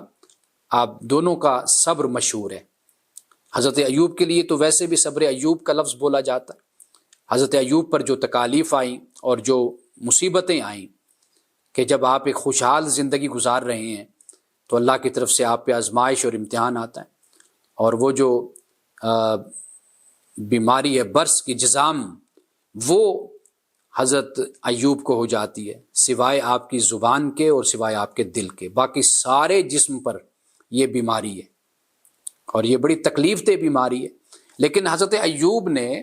S1: آپ دونوں کا صبر مشہور ہے۔ حضرت ایوب کے لیے تو ویسے بھی صبر ایوب کا لفظ بولا جاتا ہے۔ حضرت ایوب پر جو تکالیف آئیں اور جو مصیبتیں آئیں کہ جب آپ ایک خوشحال زندگی گزار رہے ہیں تو اللہ کی طرف سے آپ پہ آزمائش اور امتحان آتا ہے، اور وہ جو بیماری ہے برس کی جزام، وہ حضرت ایوب کو ہو جاتی ہے، سوائے آپ کی زبان کے اور سوائے آپ کے دل کے، باقی سارے جسم پر یہ بیماری ہے اور یہ بڑی تکلیف دہ بیماری ہے۔ لیکن حضرت ایوب نے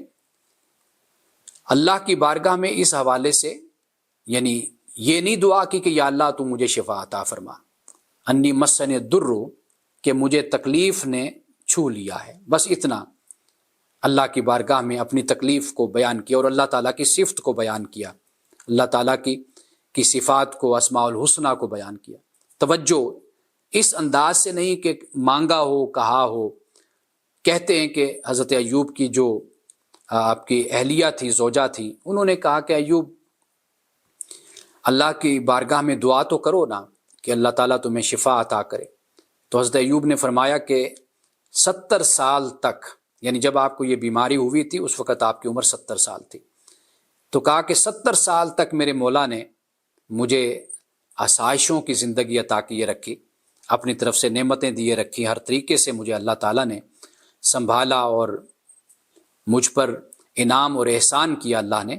S1: اللہ کی بارگاہ میں اس حوالے سے یعنی یہ نہیں دعا کی کہ یا اللہ تو مجھے شفا عطا فرما، انی مسنی الضر، کہ مجھے تکلیف نے چھو لیا ہے، بس اتنا اللہ کی بارگاہ میں اپنی تکلیف کو بیان کیا اور اللہ تعالیٰ کی صفت کو بیان کیا، اللہ تعالیٰ کی صفات کو، اسماء الحسنہ کو بیان کیا۔ توجہ اس انداز سے نہیں کہ مانگا ہو، کہا ہو۔ کہتے ہیں کہ حضرت ایوب کی جو آپ کی اہلیہ تھی، زوجہ تھی، انہوں نے کہا کہ ایوب اللہ کی بارگاہ میں دعا تو کرو نا کہ اللہ تعالیٰ تمہیں شفا عطا کرے۔ تو حضرت ایوب نے فرمایا کہ 70 سال تک، یعنی جب آپ کو یہ بیماری ہوئی تھی اس وقت آپ کی عمر 70 سال تھی، تو کہا کہ 70 سال تک میرے مولا نے مجھے آسائشوں کی زندگی عطا کیے رکھی، اپنی طرف سے نعمتیں دیے رکھی، ہر طریقے سے مجھے اللہ تعالیٰ نے سنبھالا اور مجھ پر انعام اور احسان کیا اللہ نے۔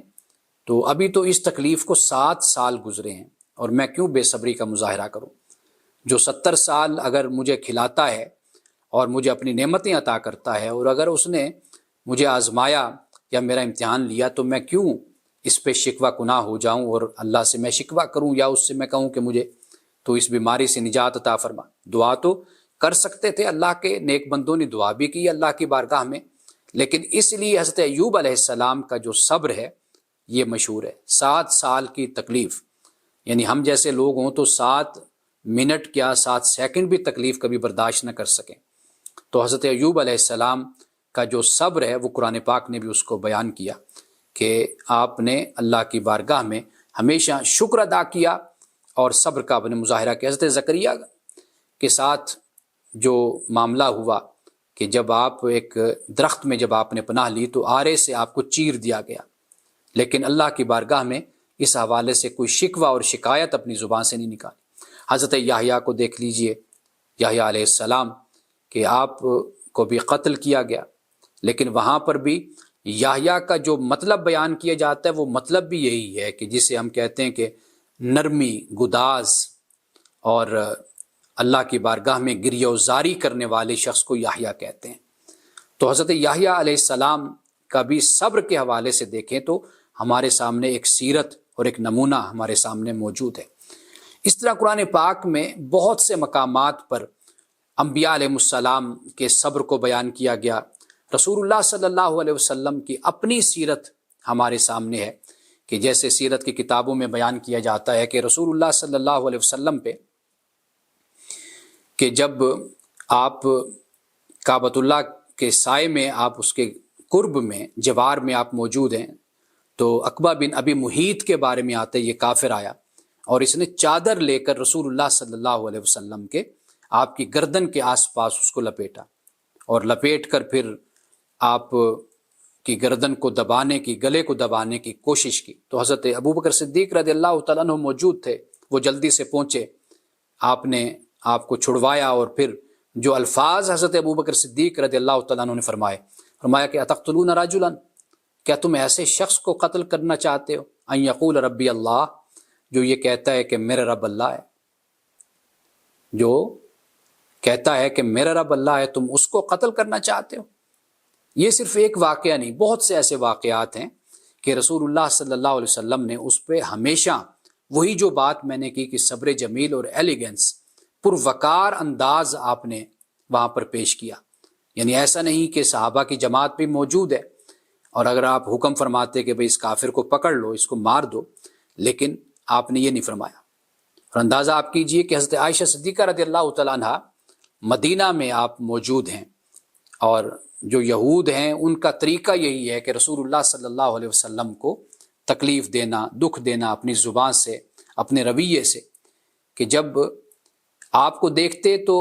S1: تو ابھی تو اس تکلیف کو 7 سال گزرے ہیں اور میں کیوں بے صبری کا مظاہرہ کروں؟ جو 70 سال اگر مجھے کھلاتا ہے اور مجھے اپنی نعمتیں عطا کرتا ہے، اور اگر اس نے مجھے آزمایا یا میرا امتحان لیا، تو میں کیوں اس پہ شکوہ کناہ ہو جاؤں اور اللہ سے میں شکوہ کروں یا اس سے میں کہوں کہ مجھے تو اس بیماری سے نجات عطا فرما۔ دعا تو کر سکتے تھے، اللہ کے نیک بندوں نے دعا بھی کی اللہ کی بارگاہ میں، لیکن اس لیے حضرت ایوب علیہ السلام کا جو صبر ہے یہ مشہور ہے۔ 7 سال کی تکلیف، یعنی ہم جیسے لوگ ہوں تو 7 منٹ کیا 7 سیکنڈ بھی تکلیف کبھی برداشت نہ کر سکیں۔ تو حضرت ایوب علیہ السلام کا جو صبر ہے وہ قرآن پاک نے بھی اس کو بیان کیا کہ آپ نے اللہ کی بارگاہ میں ہمیشہ شکر ادا کیا اور صبر کا اپنے مظاہرہ کیا۔ حضرت زکریا کے ساتھ جو معاملہ ہوا کہ جب آپ ایک درخت میں جب آپ نے پناہ لی تو آرے سے آپ کو چیر دیا گیا، لیکن اللہ کی بارگاہ میں اس حوالے سے کوئی شکوہ اور شکایت اپنی زبان سے نہیں نکالی۔ حضرت یحییٰ کو دیکھ لیجئے، یحییٰ علیہ السلام کہ آپ کو بھی قتل کیا گیا، لیکن وہاں پر بھی یحییٰ کا جو مطلب بیان کیا جاتا ہے وہ مطلب بھی یہی ہے کہ جسے ہم کہتے ہیں کہ نرمی، گداز اور اللہ کی بارگاہ میں گریہ و زاری کرنے والے شخص کو یحییٰ کہتے ہیں۔ تو حضرت یحییٰ علیہ السلام کا بھی صبر کے حوالے سے دیکھیں تو ہمارے سامنے ایک سیرت اور ایک نمونہ ہمارے سامنے موجود ہے۔ اس طرح قرآن پاک میں بہت سے مقامات پر انبیاء علیہ السلام کے صبر کو بیان کیا گیا۔ رسول اللہ صلی اللہ علیہ وسلم کی اپنی سیرت ہمارے سامنے ہے کہ جیسے سیرت کی کتابوں میں بیان کیا جاتا ہے کہ رسول اللہ صلی اللہ علیہ وسلم پہ کہ جب آپ کعبۃ اللہ کے سائے میں، آپ اس کے قرب میں، جوار میں آپ موجود ہیں، تو عقبہ بن ابی محیط کے بارے میں آتے یہ کافر آیا اور اس نے چادر لے کر رسول اللہ صلی اللہ علیہ وسلم کے آپ کی گردن کے آس پاس اس کو لپیٹا اور لپیٹ کر پھر آپ کی گردن کو دبانے کی، گلے کو دبانے کی کوشش کی۔ تو حضرت ابوبکر صدیق رضی اللہ تعالیٰ عنہ موجود تھے، وہ جلدی سے پہنچے، آپ نے آپ کو چھڑوایا اور پھر جو الفاظ حضرت ابوبکر صدیق رضی اللہ تعالیٰ عنہ نے فرمایا کہ اتقتلون رجلا، کیا تم ایسے شخص کو قتل کرنا چاہتے ہو، ان یقول ربی اللہ، جو یہ کہتا ہے کہ میرا رب اللہ ہے، جو کہتا ہے کہ میرا رب اللہ ہے، تم اس کو قتل کرنا چاہتے ہو؟ یہ صرف ایک واقعہ نہیں، بہت سے ایسے واقعات ہیں کہ رسول اللہ صلی اللہ علیہ وسلم نے اس پہ ہمیشہ وہی جو بات میں نے کی کہ صبر جمیل اور ایلیگنس، پروقار انداز آپ نے وہاں پر پیش کیا۔ یعنی ایسا نہیں کہ صحابہ کی جماعت بھی موجود ہے اور اگر آپ حکم فرماتے کہ بھئی اس کافر کو پکڑ لو، اس کو مار دو، لیکن آپ نے یہ نہیں فرمایا۔ اور اندازہ آپ کیجئے کہ حضرت عائشہ صدیقہ رضی اللہ تعالیٰ عنہ مدینہ میں آپ موجود ہیں اور جو یہود ہیں ان کا طریقہ یہی ہے کہ رسول اللہ صلی اللہ علیہ وسلم کو تکلیف دینا، دکھ دینا اپنی زبان سے، اپنے رویے سے، کہ جب آپ کو دیکھتے تو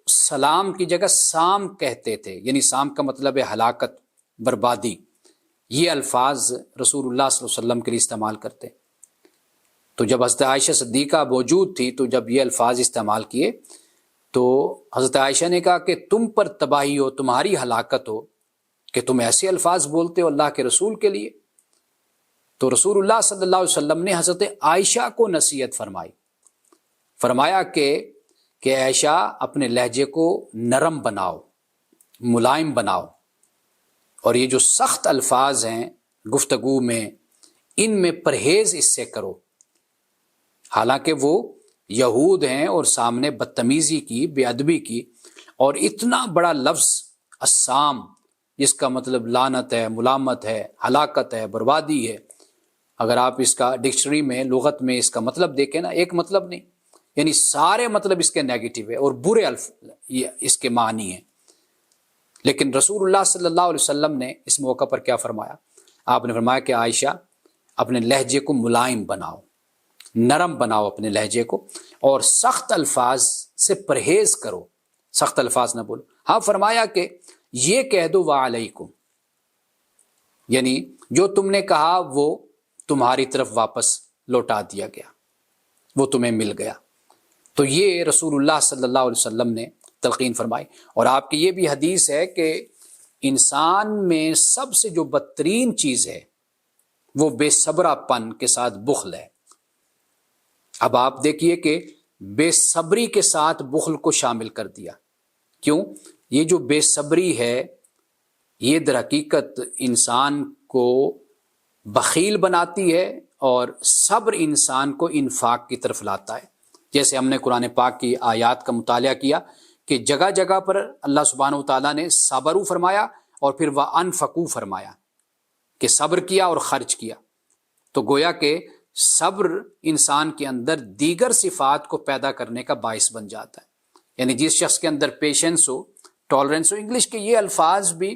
S1: سلام کی جگہ سام کہتے تھے، یعنی سام کا مطلب ہے ہلاکت، بربادی، یہ الفاظ رسول اللہ صلی اللہ علیہ وسلم کے لیے استعمال کرتے۔ تو جب حضرت عائشہ صدیقہ موجود تھی تو جب یہ الفاظ استعمال کیے تو حضرت عائشہ نے کہا کہ تم پر تباہی ہو، تمہاری ہلاکت ہو کہ تم ایسے الفاظ بولتے ہو اللہ کے رسول کے لیے۔ تو رسول اللہ صلی اللہ علیہ وسلم نے حضرت عائشہ کو نصیحت فرمایا کہ عائشہ اپنے لہجے کو نرم بناؤ، ملائم بناؤ، اور یہ جو سخت الفاظ ہیں گفتگو میں، ان میں پرہیز اس سے کرو۔ حالانکہ وہ یہود ہیں اور سامنے بدتمیزی کی، بے ادبی کی، اور اتنا بڑا لفظ السام جس کا مطلب لعنت ہے، ملامت ہے، ہلاکت ہے، بربادی ہے، اگر آپ اس کا ڈکشنری میں، لغت میں اس کا مطلب دیکھیں نا، ایک مطلب نہیں، یعنی سارے مطلب اس کے نیگیٹو ہے اور برے یہ اس کے معنی ہیں۔ لیکن رسول اللہ صلی اللہ علیہ وسلم نے اس موقع پر کیا فرمایا؟ آپ نے فرمایا کہ عائشہ اپنے لہجے کو ملائم بناؤ، نرم بناؤ اپنے لہجے کو، اور سخت الفاظ سے پرہیز کرو، سخت الفاظ نہ بولو۔ ہاں فرمایا کہ یہ کہہ دو وعلیکم، یعنی جو تم نے کہا وہ تمہاری طرف واپس لوٹا دیا گیا، وہ تمہیں مل گیا۔ تو یہ رسول اللہ صلی اللہ علیہ وسلم نے تلقین فرمائی۔ اور آپ کی یہ بھی حدیث ہے کہ انسان میں سب سے جو بدترین چیز ہے وہ بے صبرا پن کے ساتھ بخل ہے۔ اب آپ دیکھیے کہ بے صبری کے ساتھ بخل کو شامل کر دیا۔ کیوں؟ یہ جو بے صبری ہے یہ در حقیقت انسان کو بخیل بناتی ہے، اور صبر انسان کو انفاق کی طرف لاتا ہے۔ جیسے ہم نے قرآن پاک کی آیات کا مطالعہ کیا کہ جگہ جگہ پر اللہ سبحانہ وتعالیٰ نے صبروا فرمایا اور پھر وَأَنفَقُوا فرمایا کہ صبر کیا اور خرچ کیا۔ تو گویا کہ صبر انسان کے اندر دیگر صفات کو پیدا کرنے کا باعث بن جاتا ہے۔ یعنی جس شخص کے اندر پیشنس ہو، ٹالرنس ہو، انگلش کے یہ الفاظ بھی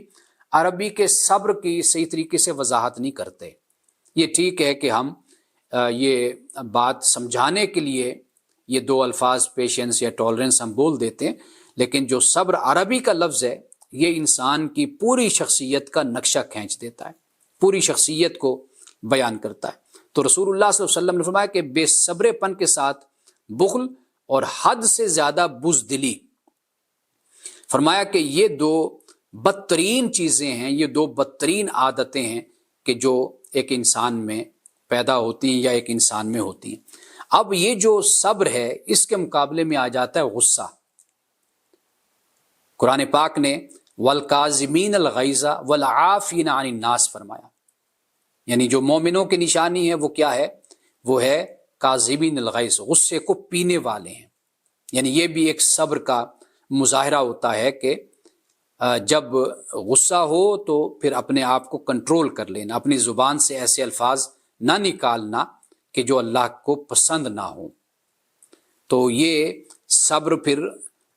S1: عربی کے صبر کی صحیح طریقے سے وضاحت نہیں کرتے۔ یہ ٹھیک ہے کہ ہم یہ بات سمجھانے کے لیے یہ دو الفاظ پیشنس یا ٹالرنس ہم بول دیتے ہیں، لیکن جو صبر عربی کا لفظ ہے یہ انسان کی پوری شخصیت کا نقشہ کھینچ دیتا ہے، پوری شخصیت کو بیان کرتا ہے۔ تو رسول اللہ صلی اللہ علیہ وسلم نے فرمایا کہ بے صبر پن کے ساتھ بخل اور حد سے زیادہ بزدلی، فرمایا کہ یہ دو بدترین چیزیں ہیں، یہ دو بدترین عادتیں ہیں کہ جو ایک انسان میں پیدا ہوتی ہیں یا ایک انسان میں ہوتی ہیں۔ اب یہ جو صبر ہے اس کے مقابلے میں آ جاتا ہے غصہ۔ قرآن پاک نے وَالْكَاظِمِينَ الْغَيْظَ وَالْعَافِينَ عَنِ النَّاسِ فرمایا، یعنی جو مومنوں کی نشانی ہے وہ کیا ہے؟ وہ ہے کاظمین الغیظ، غصے کو پینے والے ہیں۔ یعنی یہ بھی ایک صبر کا مظاہرہ ہوتا ہے کہ جب غصہ ہو تو پھر اپنے آپ کو کنٹرول کر لینا، اپنی زبان سے ایسے الفاظ نہ نکالنا کہ جو اللہ کو پسند نہ ہو۔ تو یہ صبر پھر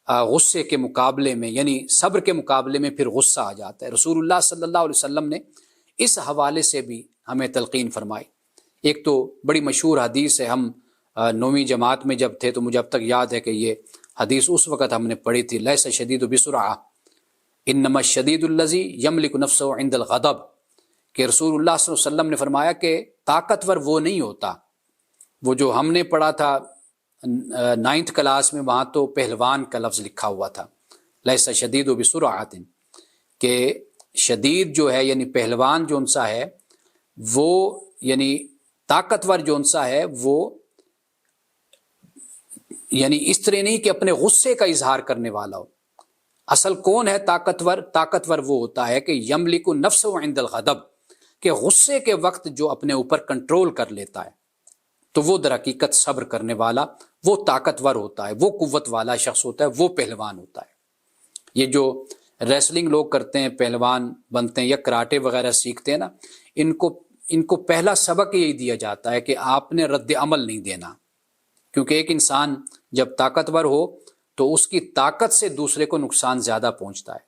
S1: غصے کے مقابلے میں، یعنی صبر کے مقابلے میں پھر غصہ آ جاتا ہے۔ رسول اللہ صلی اللہ علیہ وسلم نے اس حوالے سے بھی ہمیں تلقین فرمائی۔ ایک تو بڑی مشہور حدیث ہے، ہم 9ویں جماعت میں جب تھے تو مجھے اب تک یاد ہے کہ یہ حدیث اس وقت ہم نے پڑھی تھی، لیس شدید بسرعہ انما الشدید الذی یملک نفسہ عند الغضب، کہ رسول اللہ صلی اللہ علیہ وسلم نے فرمایا کہ طاقتور وہ نہیں ہوتا، وہ جو ہم نے پڑھا تھا 9th کلاس میں، وہاں تو پہلوان کا لفظ لکھا ہوا تھا، لیس شدید بسرعۃ، کہ شدید جو ہے یعنی پہلوان جو انسا ہے وہ، یعنی طاقتور جو انسا ہے وہ، یعنی اس طرح نہیں کہ اپنے غصے کا اظہار کرنے والا ہو۔ اصل کون ہے طاقتور؟ طاقتور وہ ہوتا ہے کہ یملک نفسہ عند الغضب، کہ غصے کے وقت جو اپنے اوپر کنٹرول کر لیتا ہے، تو وہ در حقیقت صبر کرنے والا، وہ طاقتور ہوتا ہے، وہ قوت والا شخص ہوتا ہے، وہ پہلوان ہوتا ہے۔ یہ جو ریسلنگ لوگ کرتے ہیں، پہلوان بنتے ہیں یا کراٹے وغیرہ سیکھتے ہیں نا، ان کو پہلا سبق یہی دیا جاتا ہے کہ آپ نے رد عمل نہیں دینا، کیونکہ ایک انسان جب طاقتور ہو تو اس کی طاقت سے دوسرے کو نقصان زیادہ پہنچتا ہے۔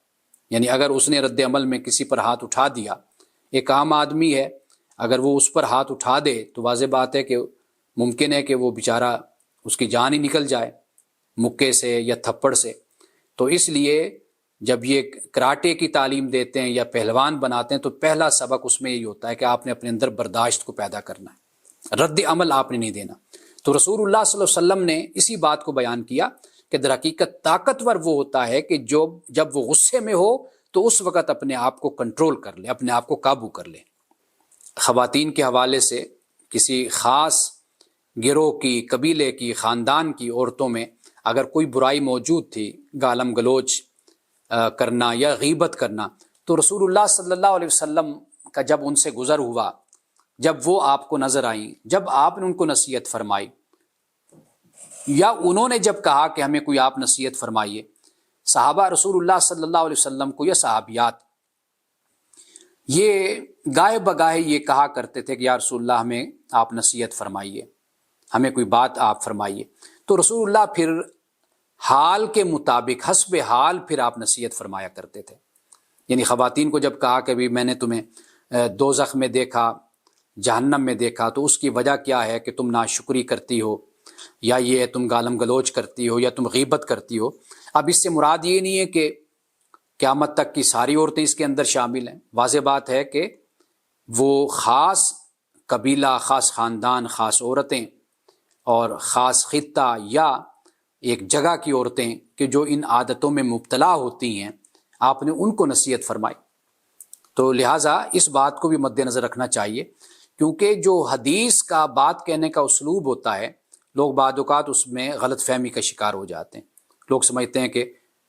S1: یعنی اگر اس نے رد عمل میں کسی پر ہاتھ اٹھا دیا، ایک عام آدمی ہے، اگر وہ اس پر ہاتھ اٹھا دے تو واضح بات ہے کہ ممکن ہے کہ وہ بیچارہ، اس کی جان ہی نکل جائے مکے سے یا تھپڑ سے۔ تو اس لیے جب یہ کراٹے کی تعلیم دیتے ہیں یا پہلوان بناتے ہیں تو پہلا سبق اس میں یہی ہوتا ہے کہ آپ نے اپنے اندر برداشت کو پیدا کرنا ہے، رد عمل آپ نے نہیں دینا۔ تو رسول اللہ صلی اللہ علیہ وسلم نے اسی بات کو بیان کیا کہ در حقیقت طاقتور وہ ہوتا ہے کہ جب وہ غصے میں ہو تو اس وقت اپنے آپ کو کنٹرول کر لے، اپنے آپ کو قابو کر لے۔ خواتین کے حوالے سے کسی خاص گروہ کی، قبیلے کی، خاندان کی عورتوں میں اگر کوئی برائی موجود تھی، گالم گلوچ کرنا یا غیبت کرنا، تو رسول اللہ صلی اللہ علیہ وسلم کا جب ان سے گزر ہوا، جب وہ آپ کو نظر آئیں، جب آپ نے ان کو نصیحت فرمائی یا انہوں نے جب کہا کہ ہمیں کوئی آپ نصیحت فرمائیے، صحابہ رسول اللہ صلی اللہ علیہ وسلم کو یا صحابیات یہ گاہے بگاہے یہ کہا کرتے تھے کہ یا رسول اللہ ہمیں آپ نصیحت فرمائیے، ہمیں کوئی بات آپ فرمائیے۔ تو رسول اللہ پھر حال کے مطابق حسب حال پھر آپ نصیحت فرمایا کرتے تھے۔ یعنی خواتین کو جب کہا کہ بھی میں نے تمہیں دوزخ میں دیکھا، جہنم میں دیکھا، تو اس کی وجہ کیا ہے کہ تم ناشکری کرتی ہو، یا یہ تم گالم گلوچ کرتی ہو، یا تم غیبت کرتی ہو۔ اب اس سے مراد یہ نہیں ہے کہ قیامت تک کی ساری عورتیں اس کے اندر شامل ہیں، واضح بات ہے کہ وہ خاص قبیلہ، خاص خاندان، خاص عورتیں اور خاص خطہ یا ایک جگہ کی عورتیں کہ جو ان عادتوں میں مبتلا ہوتی ہیں، آپ نے ان کو نصیحت فرمائی۔ تو لہٰذا اس بات کو بھی مد نظر رکھنا چاہیے، کیونکہ جو حدیث کا بات کہنے کا اسلوب ہوتا ہے، لوگ بعض اوقات اس میں غلط فہمی کا شکار ہو جاتے ہیں۔ لوگ سمجھتے ہیں کہ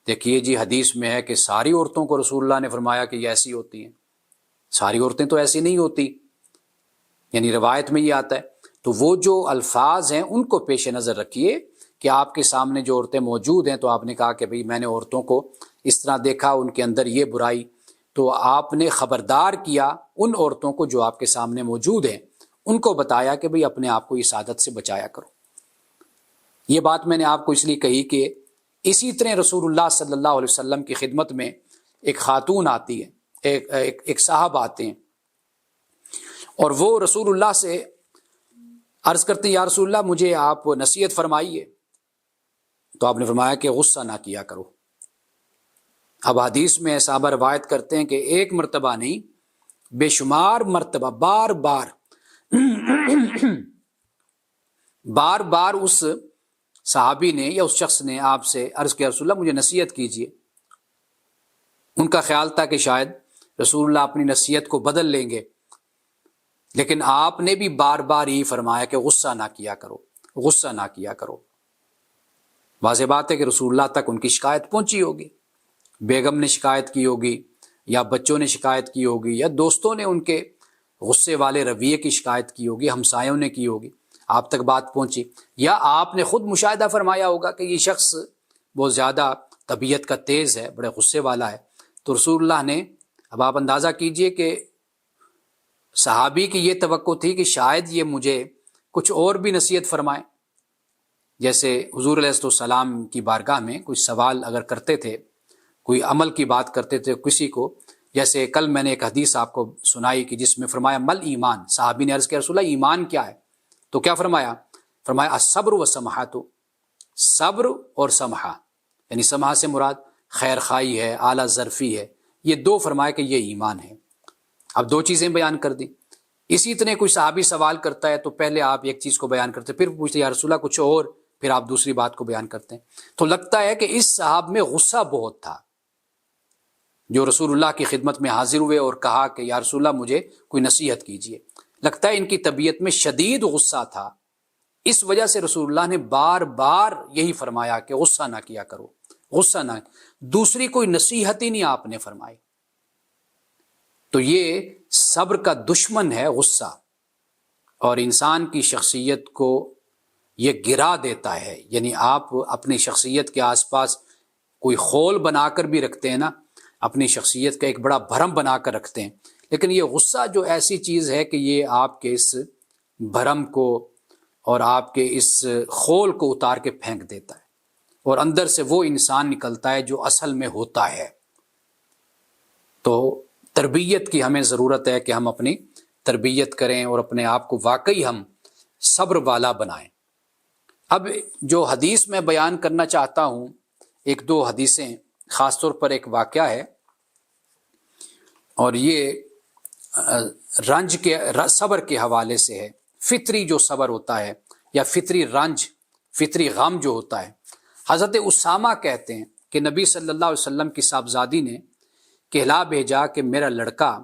S1: دیکھیے جی حدیث میں ہے کہ ساری عورتوں کو رسول اللہ نے فرمایا کہ یہ ایسی ہوتی ہیں، ساری عورتیں تو ایسی نہیں ہوتی، یعنی روایت میں یہ آتا ہے۔ تو وہ جو الفاظ ہیں ان کو پیش نظر رکھیے کہ آپ کے سامنے جو عورتیں موجود ہیں، تو آپ نے کہا کہ بھئی میں نے عورتوں کو اس طرح دیکھا، ان کے اندر یہ برائی، تو آپ نے خبردار کیا ان عورتوں کو جو آپ کے سامنے موجود ہیں، ان کو بتایا کہ بھئی اپنے آپ کو اس عادت سے بچایا کرو۔ یہ بات میں نے آپ کو اس لیے کہی کہ اسی طرح رسول اللہ صلی اللہ علیہ وسلم کی خدمت میں ایک خاتون آتی ہے، ایک صاحب آتے ہیں، اور وہ رسول اللہ سے عرض کرتے ہیں یا رسول اللہ مجھے آپ نصیحت فرمائیے۔ تو آپ نے فرمایا کہ غصہ نہ کیا کرو۔ اب حدیث میں صحابہ روایت کرتے ہیں کہ ایک مرتبہ نہیں، بے شمار مرتبہ بار بار اس صحابی نے یا اس شخص نے آپ سے عرض کیا رسول اللہ مجھے نصیحت کیجیے۔ ان کا خیال تھا کہ شاید رسول اللہ اپنی نصیحت کو بدل لیں گے، لیکن آپ نے بھی بار بار یہی فرمایا کہ غصہ نہ کیا کرو، غصہ نہ کیا کرو۔ واضح بات ہے کہ رسول اللہ تک ان کی شکایت پہنچی ہوگی، بیگم نے شکایت کی ہوگی، یا بچوں نے شکایت کی ہوگی، یا دوستوں نے ان کے غصے والے رویے کی شکایت کی ہوگی، ہمسایوں نے کی ہوگی، آپ تک بات پہنچی، یا آپ نے خود مشاہدہ فرمایا ہوگا کہ یہ شخص بہت زیادہ طبیعت کا تیز ہے، بڑے غصے والا ہے۔ تو رسول اللہ نے، اب آپ اندازہ کیجئے کہ صحابی کی یہ توقع تھی کہ شاید یہ مجھے کچھ اور بھی نصیحت فرمائیں، جیسے حضور علیہ السلام کی بارگاہ میں کوئی سوال اگر کرتے تھے، کوئی عمل کی بات کرتے تھے کسی کو، جیسے کل میں نے ایک حدیث آپ کو سنائی کہ جس میں فرمایا مل ایمان، صحابی نے عرض کیا رسول اللہ ایمان کیا ہے؟ تو کیا فرمایا الصبر و سمحہ، صبر اور سمحہ، یعنی سمحہ سے مراد خیر خواہی ہے، اعلیٰ ظرفی ہے، یہ دو فرمایا کہ یہ ایمان ہے۔ اب دو چیزیں بیان کر دی۔ اسی طرح کوئی صحابی سوال کرتا ہے تو پہلے آپ ایک چیز کو بیان کرتے، پھر پوچھتے یا رسول اللہ کچھ اور، پھر آپ دوسری بات کو بیان کرتے ہیں۔ تو لگتا ہے کہ اس صحاب میں غصہ بہت تھا، جو رسول اللہ کی خدمت میں حاضر ہوئے اور کہا کہ یا رسول اللہ مجھے کوئی نصیحت کیجیے۔ لگتا ہے ان کی طبیعت میں شدید غصہ تھا، اس وجہ سے رسول اللہ نے بار بار یہی فرمایا کہ غصہ نہ کیا کرو، غصہ نہ، دوسری کوئی نصیحت ہی نہیں آپ نے فرمائی۔ تو یہ صبر کا دشمن ہے غصہ، اور انسان کی شخصیت کو یہ گرا دیتا ہے۔ یعنی آپ اپنی شخصیت کے آس پاس کوئی خول بنا کر بھی رکھتے ہیں نا، اپنی شخصیت کا ایک بڑا بھرم بنا کر رکھتے ہیں، لیکن یہ غصہ جو ایسی چیز ہے کہ یہ آپ کے اس بھرم کو اور آپ کے اس خول کو اتار کے پھینک دیتا ہے، اور اندر سے وہ انسان نکلتا ہے جو اصل میں ہوتا ہے۔ تو تربیت کی ہمیں ضرورت ہے کہ ہم اپنی تربیت کریں اور اپنے آپ کو واقعی ہم صبر والا بنائیں۔ اب جو حدیث میں بیان کرنا چاہتا ہوں ایک دو حدیثیں، خاص طور پر ایک واقعہ ہے، اور یہ رنج کے صبر کے حوالے سے ہے۔ فطری جو صبر ہوتا ہے یا فطری رنج، فطری غم جو ہوتا ہے، حضرت اسامہ کہتے ہیں کہ نبی صلی اللہ علیہ وسلم کی صاحبزادی نے کہلا بھیجا کہ میرا لڑکا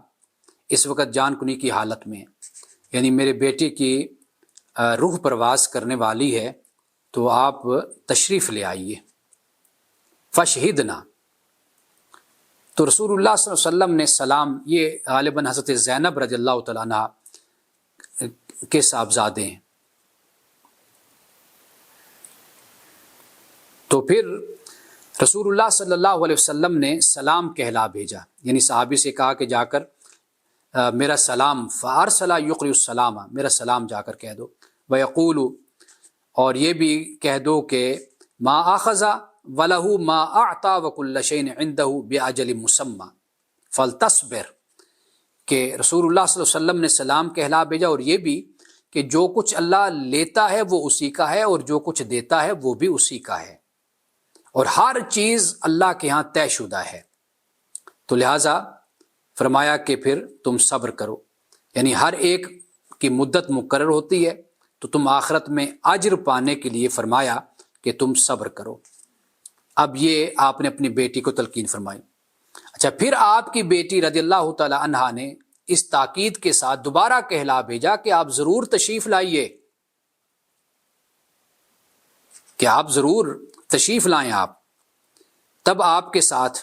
S1: اس وقت جان کنی کی حالت میں ہے، یعنی میرے بیٹے کی روح پرواز کرنے والی ہے، تو آپ تشریف لے آئیے، فشہدنا۔ تو رسول اللہ صلی اللہ علیہ وسلم نے سلام، یہ غالباً حضرت زینب رضی اللہ تعالیٰ عنہ کے صاحبزادے ہیں، تو پھر رسول اللہ صلی اللہ علیہ وسلم نے سلام کہلا بھیجا، یعنی صحابی سے کہا کہ جا کر میرا سلام، فارسلا یقری السلام، میرا سلام جا کر کہہ دو، ویقول، اور یہ بھی کہہ دو کہ ما اخذ وَلَهُ مَا أَعْطَى وَكُلَّ شَيْءٍ عِنْدَهُ بِأَجَلٍ مُّسَمًّى فَلْتَصْبِرْ، کہ رسول اللہ صلی اللہ علیہ وسلم نے سلام کہلا بھیجا، اور یہ بھی کہ جو کچھ اللہ لیتا ہے وہ اسی کا ہے، اور جو کچھ دیتا ہے وہ بھی اسی کا ہے، اور ہر چیز اللہ کے ہاں طے شدہ ہے، تو لہٰذا فرمایا کہ پھر تم صبر کرو، یعنی ہر ایک کی مدت مقرر ہوتی ہے، تو تم آخرت میں اجر پانے کے لیے فرمایا کہ تم صبر کرو۔ اب یہ آپ نے اپنی بیٹی کو تلقین فرمائی۔ اچھا، پھر آپ کی بیٹی رضی اللہ تعالی عنہا نے اس تاکید کے ساتھ دوبارہ کہلا بھیجا کہ آپ ضرور تشریف لائیے، کہ آپ ضرور تشریف لائیں آپ۔ تب آپ کے ساتھ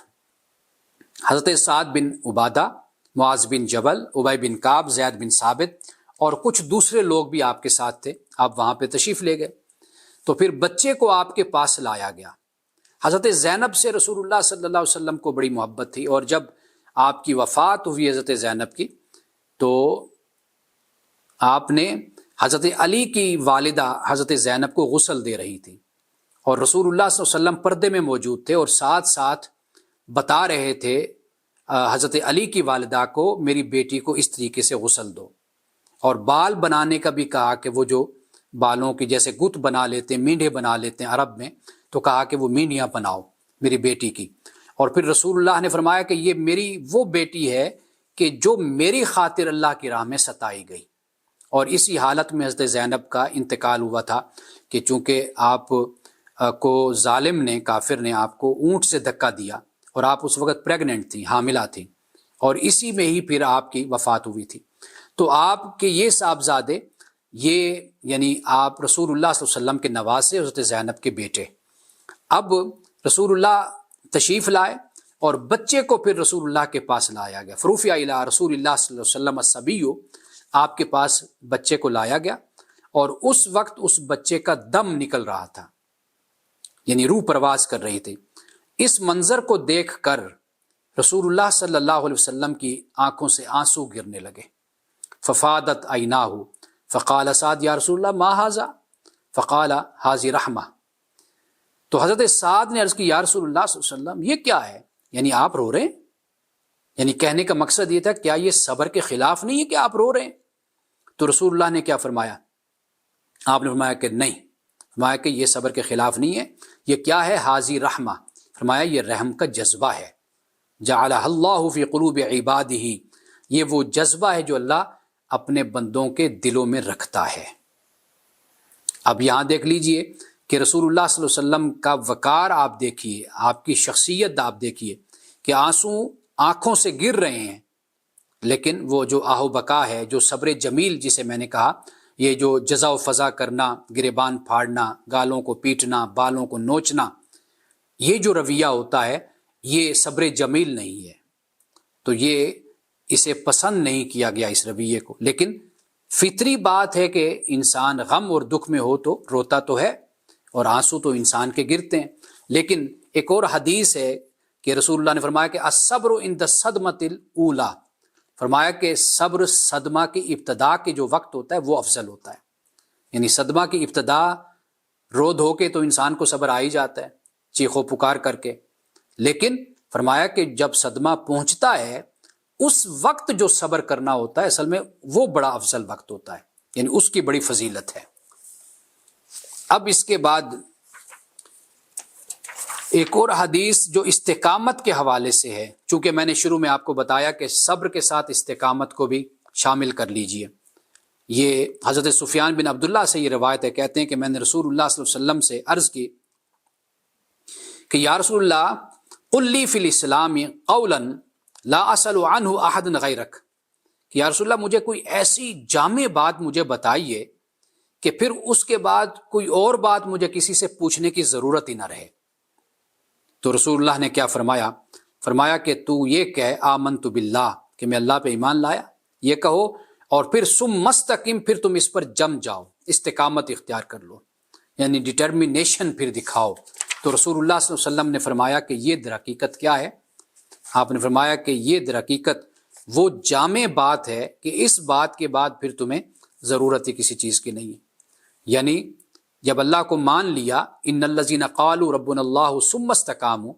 S1: حضرت سعد بن عبادہ، معاذ بن جبل، ابی بن کعب، زید بن ثابت اور کچھ دوسرے لوگ بھی آپ کے ساتھ تھے، آپ وہاں پہ تشریف لے گئے۔ تو پھر بچے کو آپ کے پاس لایا گیا۔ حضرت زینب سے رسول اللہ صلی اللہ علیہ وسلم کو بڑی محبت تھی، اور جب آپ کی وفات ہوئی حضرت زینب کی، تو آپ نے حضرت علی کی والدہ حضرت زینب کو غسل دے رہی تھی، اور رسول اللہ صلی اللہ علیہ وسلم پردے میں موجود تھے، اور ساتھ ساتھ بتا رہے تھے حضرت علی کی والدہ کو میری بیٹی کو اس طریقے سے غسل دو، اور بال بنانے کا بھی کہا کہ وہ جو بالوں کی جیسے گت بنا لیتے ہیں، مینڈھے بنا لیتے ہیں عرب میں، تو کہا کہ وہ مینڈیاں بناؤ میری بیٹی کی۔ اور پھر رسول اللہ نے فرمایا کہ یہ میری وہ بیٹی ہے کہ جو میری خاطر اللہ کی راہ میں ستائی گئی، اور اسی حالت میں حضرت زینب کا انتقال ہوا تھا، کہ چونکہ آپ کو ظالم نے، کافر نے آپ کو اونٹ سے دھکا دیا، اور آپ اس وقت پریگننٹ تھیں، حاملہ تھیں، اور اسی میں ہی پھر آپ کی وفات ہوئی تھی۔ تو آپ کے یہ صاحبزادے، یہ یعنی آپ رسول اللہ صلی اللہ علیہ وسلم کے نواسے حضرت زینب کے بیٹے۔ اب رسول اللہ تشریف لائے، اور بچے کو پھر رسول اللہ کے پاس لایا گیا۔ فرفع الی رسول اللہ صلی اللہ علیہ وسلم الصبی، آپ کے پاس بچے کو لایا گیا، اور اس وقت اس بچے کا دم نکل رہا تھا، یعنی روح پرواز کر رہی تھی۔ اس منظر کو دیکھ کر رسول اللہ صلی اللہ علیہ وسلم کی آنکھوں سے آنسو گرنے لگے۔ ففادت عیناہ فقال سعد یا رسول اللہ ما ھذا، فقال ھذہ رحمہ۔ تو حضرت سعد نے عرض کی یا رسول اللہ صلی اللہ علیہ وسلم، یہ کیا ہے؟ یعنی آپ رو رہے ہیں؟ یعنی کہنے کا مقصد یہ تھا کیا یہ صبر کے خلاف نہیں ہے کہ آپ رو رہے ہیں؟ تو رسول اللہ نے کیا فرمایا؟ آپ نے فرمایا کہ نہیں، فرمایا کہ یہ صبر کے خلاف نہیں ہے، یہ کیا ہے؟ ھذہ رحمہ، فرمایا یہ رحم کا جذبہ ہے۔ جعلہ اللہ فی قلوب عبادہ، یہ وہ جذبہ ہے جو اللہ اپنے بندوں کے دلوں میں رکھتا ہے۔ اب یہاں دیکھ لیجئے کہ رسول اللہ صلی اللہ علیہ وسلم کا وقار آپ دیکھیے، آپ کی شخصیت آپ دیکھیے کہ آنسو آنکھوں سے گر رہے ہیں، لیکن وہ جو آہ و بکا ہے، جو صبر جمیل جسے میں نے کہا، یہ جو جزا و فضا کرنا، گریبان پھاڑنا، گالوں کو پیٹنا، بالوں کو نوچنا، یہ جو رویہ ہوتا ہے یہ صبر جمیل نہیں ہے، تو یہ اسے پسند نہیں کیا گیا اس رویے کو۔ لیکن فطری بات ہے کہ انسان غم اور دکھ میں ہو تو روتا تو ہے، اور آنسو تو انسان کے گرتے ہیں۔ لیکن ایک اور حدیث ہے کہ رسول اللہ نے فرمایا کہ الصبر عند الصدمۃ الاولی، فرمایا کہ صبر صدمہ کی ابتدا کے جو وقت ہوتا ہے وہ افضل ہوتا ہے، یعنی صدمہ کی ابتدا رو دھو کے تو انسان کو صبر آ ہی جاتا ہے، چیخ و پکار کر کے، لیکن فرمایا کہ جب صدمہ پہنچتا ہے اس وقت جو صبر کرنا ہوتا ہے اصل میں وہ بڑا افضل وقت ہوتا ہے، یعنی اس کی بڑی فضیلت ہے۔ اب اس کے بعد ایک اور حدیث جو استقامت کے حوالے سے ہے، چونکہ میں نے شروع میں آپ کو بتایا کہ صبر کے ساتھ استقامت کو بھی شامل کر لیجئے، یہ حضرت سفیان بن عبداللہ سے یہ روایت ہے، کہتے ہیں کہ میں نے رسول اللہ صلی اللہ علیہ وسلم سے عرض کی کہ یا رسول اللہ قل لی فی الاسلام قولا لا اسأل عنہ احد غیرک، کہ یا رسول اللہ مجھے کوئی ایسی جامع بات مجھے بتائیے کہ پھر اس کے بعد کوئی اور بات مجھے کسی سے پوچھنے کی ضرورت ہی نہ رہے۔ تو رسول اللہ نے کیا فرمایا؟ فرمایا کہ تو یہ کہہ آمنت باللہ، کہ میں اللہ پہ ایمان لایا، یہ کہو، اور پھر ثم مستقم، پھر تم اس پر جم جاؤ، استقامت اختیار کر لو، یعنی ڈٹرمینیشن پھر دکھاؤ۔ تو رسول اللہ صلی اللہ علیہ وسلم نے فرمایا کہ یہ در حقیقت کیا ہے؟ آپ نے فرمایا کہ یہ در حقیقت وہ جامع بات ہے کہ اس بات کے بعد پھر تمہیں ضرورت ہی کسی چیز کی نہیں ہے، یعنی جب اللہ کو مان لیا، ان الذین قالوا ربنا اللہ ثم استقاموا،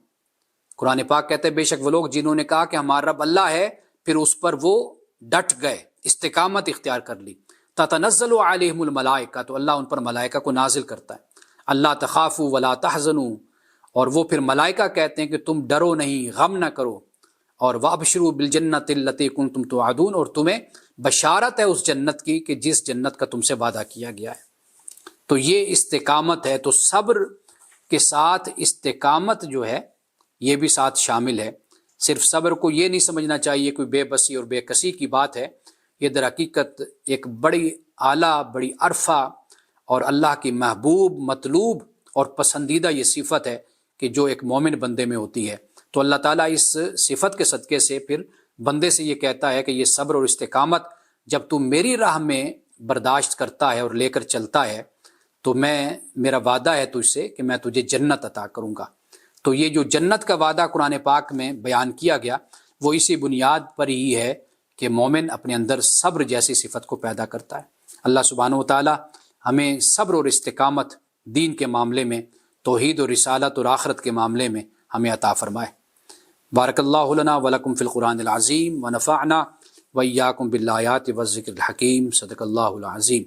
S1: قرآن پاک کہتے ہیں بے شک وہ لوگ جنہوں نے کہا کہ ہمارا رب اللہ ہے، پھر اس پر وہ ڈٹ گئے، استقامت اختیار کر لی، تتنزل علیہم الملائکہ، تو اللہ ان پر ملائکہ کو نازل کرتا ہے، اللہ تخافوا ولا تحزنوا، اور وہ پھر ملائکہ کہتے ہیں کہ تم ڈرو نہیں، غم نہ کرو، اور وابشروا بالجنۃ التی کنتم توعدون، اور تمہیں بشارت ہے اس جنت کی کہ جس جنت کا تم سے وعدہ کیا گیا ہے۔ تو یہ استقامت ہے، تو صبر کے ساتھ استقامت جو ہے یہ بھی ساتھ شامل ہے۔ صرف صبر کو یہ نہیں سمجھنا چاہیے کوئی بے بسی اور بے کسی کی بات ہے، یہ در حقیقت ایک بڑی اعلیٰ، بڑی عرفہ اور اللہ کی محبوب، مطلوب اور پسندیدہ یہ صفت ہے کہ جو ایک مومن بندے میں ہوتی ہے۔ تو اللہ تعالیٰ اس صفت کے صدقے سے پھر بندے سے یہ کہتا ہے کہ یہ صبر اور استقامت جب تو میری راہ میں برداشت کرتا ہے اور لے کر چلتا ہے تو میرا وعدہ ہے تجھ سے کہ میں تجھے جنت عطا کروں گا۔ تو یہ جو جنت کا وعدہ قرآن پاک میں بیان کیا گیا وہ اسی بنیاد پر ہی ہے کہ مومن اپنے اندر صبر جیسی صفت کو پیدا کرتا ہے۔ اللہ سبحانہ و تعالی ہمیں صبر اور استقامت دین کے معاملے میں، توحید و رسالت اور آخرت کے معاملے میں ہمیں عطا فرمائے۔ بارک اللہ لنا ولکم فی القرآن العظیم ونفعنا وإیاکم بالآیات والذکر الحکیم، صدق اللہ العظیم۔